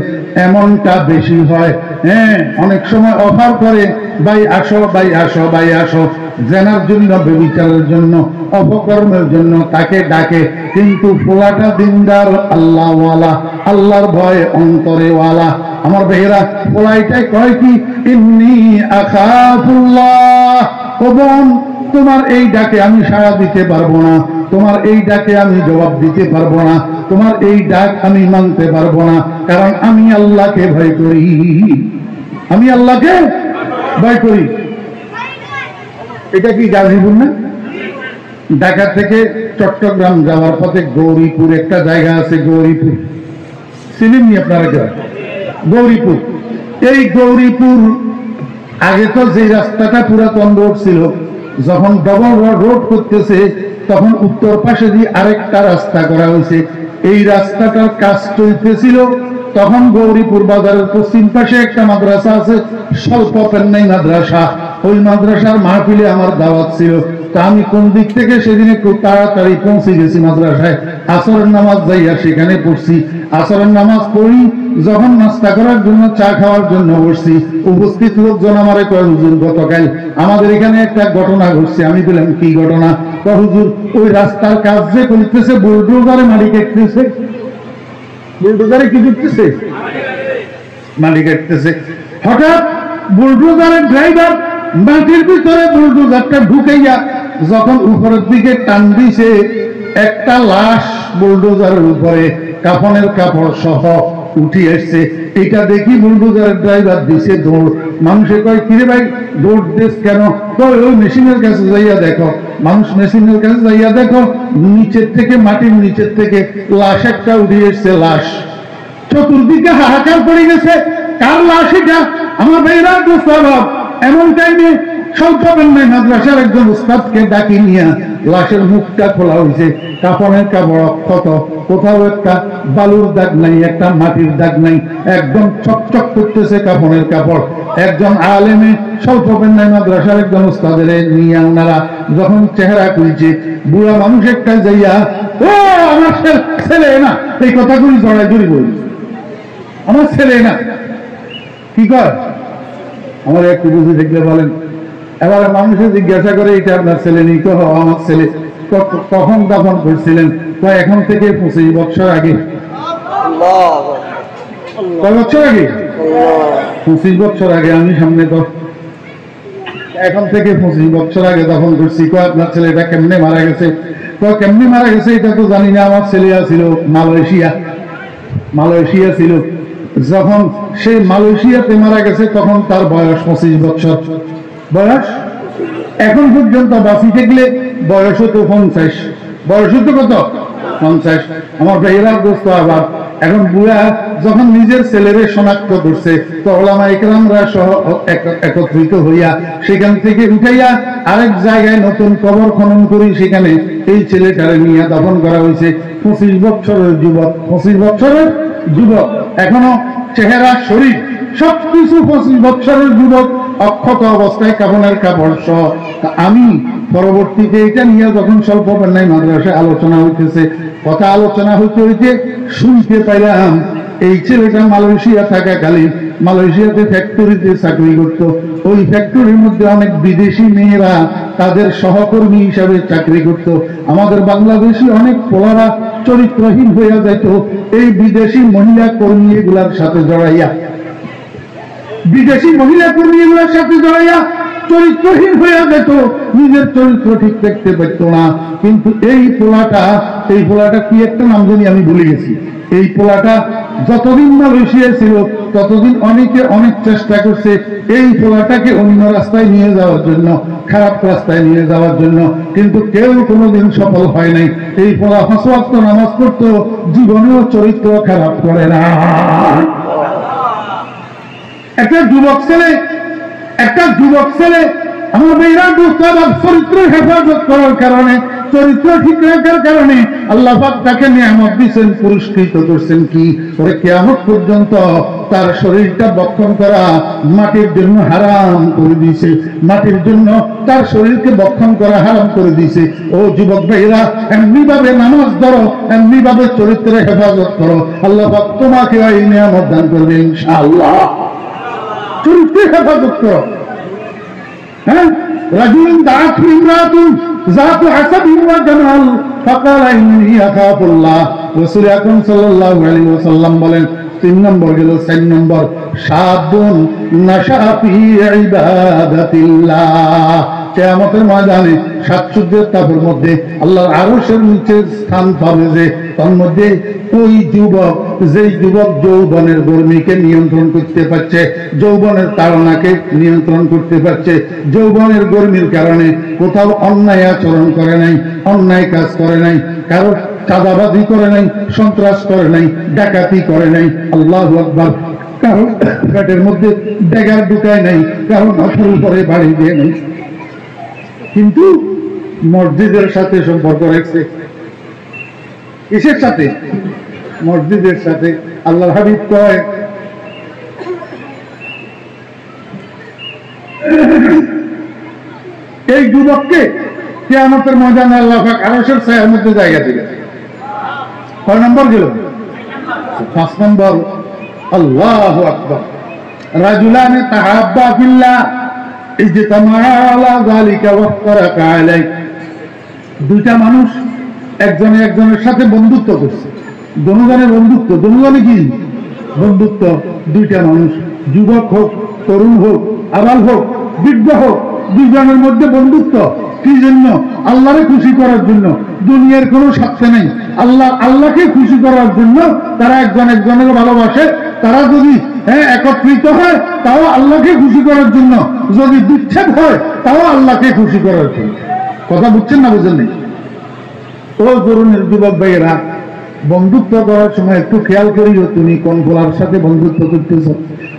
Speaker 1: এমনটা বেশি হয়। হ্যাঁ, অনেক সময় অফার করে, ভাই আসো, ভাই আসো, ভাই আসো, জেনার জন্য, ব্যভিচারের জন্য, অপকর্মের জন্য তাকে ডাকে। কিন্তু পোলাটা দিনদার, আল্লাহওয়ালা, আল্লাহর ভয় অন্তরেওয়ালা। আমার ভাইয়েরা, পোলাইটাই কয় কি, ইন্নী আখাফুল্লাহ। ও বোন, তোমার এই ডাকে আমি সাড়া দিতে পারবো না, তোমার এই ডাকে আমি জবাব দিতে পারবো না, তোমার এই ডাক আমি মানতে পারবো না, কারণ আমি আল্লাহকে ভয় করি, আমি আল্লাহকে ভয় করি। এটা কি গাজীপুর না? ঢাকা থেকে চট্টগ্রাম যাওয়ার পথে গৌরীপুর একটা জায়গা আছে, গৌরীপুর চিনেননি আপনারা? গৌরীপুর, এই গৌরীপুর আগে তো যে রাস্তাটা পুরাতন রোড ছিল, যখন ডবল রোড করতেছে তখন উত্তর পাশে দিয়ে আরেকটা রাস্তা করা হয়েছে। এই রাস্তাটার কাজ চলতেছিল তখন গৌরীপুর বাজারের পশ্চিম পাশে একটা মাদ্রাসা আছে, স্বল্প পেন্নাই মাদ্রাসা। ওই মাদ্রাসার মাহফিলে আমার দাওয়াত ছিল। তা আমি কোন দিক থেকে সেদিনে খুব তাড়াতাড়ি পৌঁছে গেছি মাদ্রাসায়। আসরের নামাজ যাইয়া সেখানে পড়ছি। আসরের নামাজ পড়ি, যখন নাস্তা করার জন্য, চা খাওয়ার জন্য বসছি, উপস্থিত লোকজন আমারে কয়, হুজুর গতকাল আমাদের এখানে একটা ঘটনা ঘটছে। আমি বললাম কি ঘটনা? হুজুর, ওই রাস্তার কাজ যে করতেছে, বুলডোজারে মাটি কাটতেছে। বুলডোজারে কি করতেছে? মাটি কাটতেছে। হঠাৎ বুলডোজারের ড্রাইভার মাটির ভিতরে বুলডোজারটা ঢুকাইয়া যখন উপরের দিকে টান দিছে, একটা লাশ বুলডোজারের উপরে কাফনের কাপড় সহ উঠি আসছে। এটা দেখি বুলডোজারের ড্রাইভার দিছে দৌড়। মানুষে কয়, কিরে ভাই দৌড় দিস কেন? ওই মেশিনের কাছে যাইয়া দেখো। মানুষ মেশিনের কাছে যাইয়া দেখো, নিচের থেকে, মাটির নিচের থেকে লাশ একটা উঠে এসছে। লাশ চতুর্দিকে হাহাকার পড়ে গেছে, কার লাশ এটা? আমার ভাইরা দুঃস্বভাব। এমন টাইমে সৌখবেন্নাই মাদ্রাসার একজন উস্তাদকে ডাকি নিয়ে লাশের মুখটা খোলা হয়েছে। কাপড়ের কাপড় অক্ষত, কোথাও একটা বালুর দাগ নাই, একটা মাটির দাগ নাই, একদম চকচক করতেছে কাপড়ের কাপড়। একজন আলেমে সৌখবেন্নাই মাদ্রাসার একজন উস্তাদের নিয়ে ওনারা যখন চেহারা খুলছে, বুড়া মানুষ একটা যাইয়া, ও আমার ছেলে না, এই কথাগুলি জড়াই জড়ি বলি, আমার ছেলে না। কি কর? আমার একটু বুঝে দেখলে বলেন। এবার মানুষে জিজ্ঞাসা করে, এটা আপনার ছেলে নেই? তো আমার ছেলে। কখন দাফন করছিলেন? এখন থেকে 25 বছর আগে। কয় বছর আগে? 25 বছর আগে। আমি সামনে তো এখন থেকে 25 বছর আগে দাফন করছি। আপনার ছেলেটা কেমনে মারা গেছে? কেমনে মারা গেছে এটা তো জানি না। আমার ছেলে ছিল মালয়েশিয়া ছিল। যখন সে মালয়েশিয়াতে মারা গেছে তখন তার বয়স 25 বছর বয়স। এখন পর্যন্ত বাঁচি থাকলে বয়স হতো 50। বয়স হতো কত? 50। আমার ভাইয়েরা দোস্ত, আবার এখন বুড়া যখন নিজের ছেলেরে শনাক্ত করছে, তো ওলামা ইকরামরা সহ একত্রিত হইয়া সেখান থেকে উঠাইয়া আরেক জায়গায় নতুন কবর খনন করি, সেখানে এই ছেলেটারে নিয়ে দাফন করা হয়েছে। 25 বছরের যুবক, 25 বছরের যুবক, এখনো চেহারা, শরীর সবকিছু 25 বছরের যুবক, অক্ষত অবস্থায় কাফনের কাপড় সহ। আমি পরবর্তীতে এটা নিয়ে যখন স্বল্প নাই মাদ্রাসায় আলোচনা হইতেছে, কথা আলোচনা হইতে হইতে শুনতে পাইলাম এই ছেলেটা মালয়েশিয়া থাকাকালীন মালয়েশিয়াতে ফ্যাক্টরিতে চাকরি করত। ওই ফ্যাক্টরির মধ্যে অনেক বিদেশি মেয়েরা তাদের সহকর্মী হিসাবে চাকরি করত। আমাদের বাংলাদেশি অনেক পোলারা চরিত্রহীন হইয়া যেত এই বিদেশি মহিলা কর্মী এগুলার সাথে জড়াইয়া, বিদেশি মহিলা কর্মী এগুলার সাথে জড়াইয়া চরিত্রহীন হইয়া যেত, নিজের চরিত্র ঠিক দেখতে পারত না। কিন্তু এই পোলাটা কি একটা নাম জানি আমি ভুলে গেছি। এই পোলাটা যতদিন মালয়েশিয়া ছিল ততদিন অনেকে অনেক চেষ্টা করছে এই পোলাটাকে অন্য রাস্তায় নিয়ে যাওয়ার জন্য, খারাপ রাস্তায় নিয়ে যাওয়ার জন্য, কিন্তু কেউ কোনোদিন সফল হয় নাই। এই পোলা 5 ওয়াক্ত নামাজ পড়তো, জীবনেও চরিত্র খারাপ করে না। একটা যুবক ছেলে আমার মেয়েরা চরিত্র হেফাজত করার কারণে, চরিত্র ঠিক রাখার কারণে আল্লাহ পাক তাকে নিয়ামত দিয়েছেন, পুরস্কৃত করছেন। কি করে কিয়ামত পর্যন্ত তার শরীরটা বক্ষণ করা মাটির জন্য হারাম করে দিয়েছে, মাটির জন্য তার শরীরকে বক্ষণ করা হারাম করে দিয়েছে। ও যুবক ভাইরা, এমনি ভাবে নামাজ ধরো, এমনি ভাবে চরিত্রের হেফাজত করো, আল্লাহ পাক তোমাকে এই নিয়ামত দান করবে ইনশাআল্লাহ। চরিত্রের হেফাজত করো। হ্যাঁ, রাজুলুন দাআতহু ইমরাতুন যাতু হাসাবিন ওয়া জামাল ফাকালা ইন্নী আখাফুল্লাহ। রাসূল আকরাম সাল্লাল্লাহু আলাইহি ওয়াসাল্লাম বলেন 3 নম্বর গেল। 4 নম্বর, শাবুন নাশা ফি ইবাদাতিল্লাহ। কিয়ামতের ময়দানে 7 সূর্যের তাপের মধ্যে আল্লাহর আরশের নিচে স্থান পাবে যে, তার মধ্যে ওই যুবক, যেই যুবক যৌবনের গর্মীকে নিয়ন্ত্রণ করতে পারছে, যৌবনের তাড়নাকে নিয়ন্ত্রণ করতে পারছে, যৌবনের গর্মীর কারণে কোথাও অন্যায় আচরণ করে নাই, অন্যায় কাজ করে নাই, কারো চাঁদাবাজি করে নাই, সন্ত্রাস করে নাই, ডাকাতি করে নাই, আল্লাহু আকবার, কারো পেটের মধ্যে ডেগার ঢুকায় নাই, কারো মাথার উপরে বাড়ি দিয়ে নাই, কিন্তু মসজিদের সাথে সম্পর্ক রাখছে। কিসের সাথে? মসজিদের সাথে। আল্লাহর হাবিব কয়, এই যুবককে কিয়ামতের ময়দানে আল্লাহ পাক আরশের ছায়ার মধ্যে জায়গা দিবেন। কয় নম্বর গেল? 5 নম্বর, আল্লাহু আকবার, রাজুলানে তাহাব্বা ফিল্লাহ ইজতামা আলা যালিকা ওয়াফতারাকা আলাইহি। দুইটা মানুষ একজনে একজনের সাথে বন্ধুত্ব করছে, দুজনের বন্ধুত্ব, দুজনে কি বন্ধুত্ব? দুইটা মানুষ, যুবক হোক, তরুণ হোক, আবাল হোক, বৃদ্ধ হোক, দুইজনের মধ্যে বন্ধুত্ব। কি জন্য? আল্লাহকে খুশি করার জন্য, দুনিয়ার কোনো স্বার্থে নেই, আল্লাহকে খুশি করার জন্য তারা একজন একজনের ভালোবাসে। তারা যদি একত্রিত হয় তাও আল্লাহকে খুশি করার জন্য, যদি বিচ্ছেদ হয় তাও আল্লাহকে খুশি করার জন্য। কথা বুঝছেন না বুঝেন নেই? ও তরুণের যুবক ভাইয়েরা, বন্ধুত্ব করার সময় একটু খেয়াল করিও তুমি কোন ফলার সাথে বন্ধুত্ব করতেছ।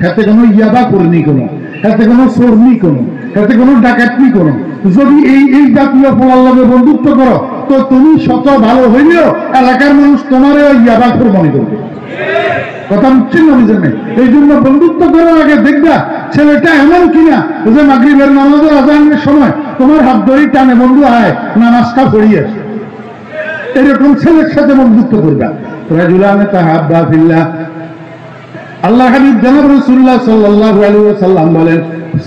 Speaker 1: হাতে কোনো ইয়াবা করিনি, কোনো হাতে কোনো চোরনি, কোনো হাতে কোনো ডাকাতনি, কোনো যদি এই জাতীয় ফলার লগে বন্ধুত্ব করো তো তুমি শত ভালো হইলেও এলাকার মানুষ তোমারও ইয়াবা করে মনে করবে। কথা বুঝছেন না বুঝেন নেই? এই জন্য বন্ধুত্ব করার আগে দেখবা ছেলেটা এমন কিনা যে মাগরিবের নামাজের আজানের সময় তোমার হাত ধরেই টানে, বন্ধু আয় নামাজটা পড়িয়ে, এরকম ছেলের সাথে বন্ধুত্ব করবা। রাজুলানে তাহাব্বা ফিল্লাহ। আল্লাহ হাবিব জনাব রাসূলুল্লাহ সাল্লাল্লাহু আলাইহি ওয়াসাল্লাম বলেন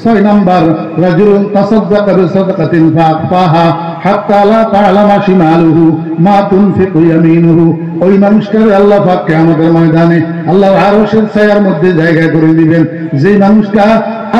Speaker 1: 6 নাম্বার, রাজুলুন তাসাদদাকা বিসাদাকাতিন ফাআফাহা হাত্তা লা তা'লামা শিমালুহু মা তুনফিকু ইয়ামিনুহু। ওই মানুষটাকে আল্লাহ পাক কিয়ামতের ময়দানে আল্লাহর আরশের ছায়ার মধ্যে জায়গা করে দিবেন। যে মানুষটা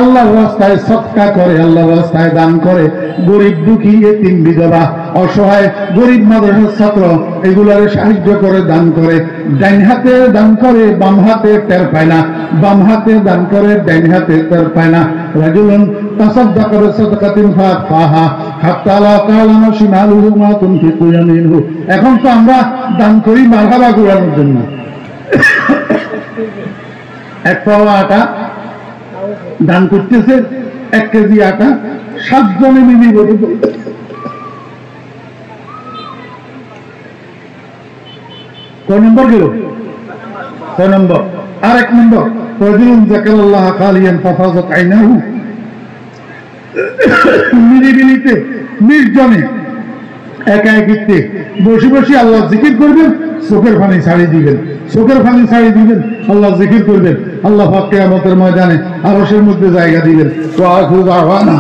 Speaker 1: আল্লাহর রাস্তায় সদকা করে, আল্লাহর রাস্তায় দান করে, গরিব দুঃখী, এতিম, বিধবা, অসহায়, গরিব মাদ্রাসার ছাত্র এগুলারে সাহায্য করে, দান করে, ডাইন হাতে দান করে বাম হাতে টের পায় না, বাম হাতে দান করে ডাইন হাতে টের পায় না। রাজুলুন তাসাদদাকা বিসাদাকাতিন ফাআফাহা হাত্তা লা তা'লামা শিমালুহু মা তুনফিকু ইয়ামিনুহু। এখন তো আমরা দান করি মারহাবা করানোর জন্য। 1 পাওয়া আটা দান করতেছে, 1 কেজি আটা 7 জনে মিলি বলে। কয় নম্বর গেল? 6 নম্বর। আর 1 নম্বর, রাজুলুন যাকারাল্লাহ খালিয়ান ফাফাযাত আইনাহু নিরিবিলিতে নির্জনে একা একিত্বে বসে বসে আল্লাহ জিকির করবেন, চোখের পানি ছাড়িয়ে দিবেন, চোখের পানি ছাড়িয়ে দিবেন, আল্লাহ জিকির করবেন, আল্লাহ পাক কিয়ামতের ময়দানে আরশের মধ্যে জায়গা দিবেন। ওয়া আখিরু দাওয়ানা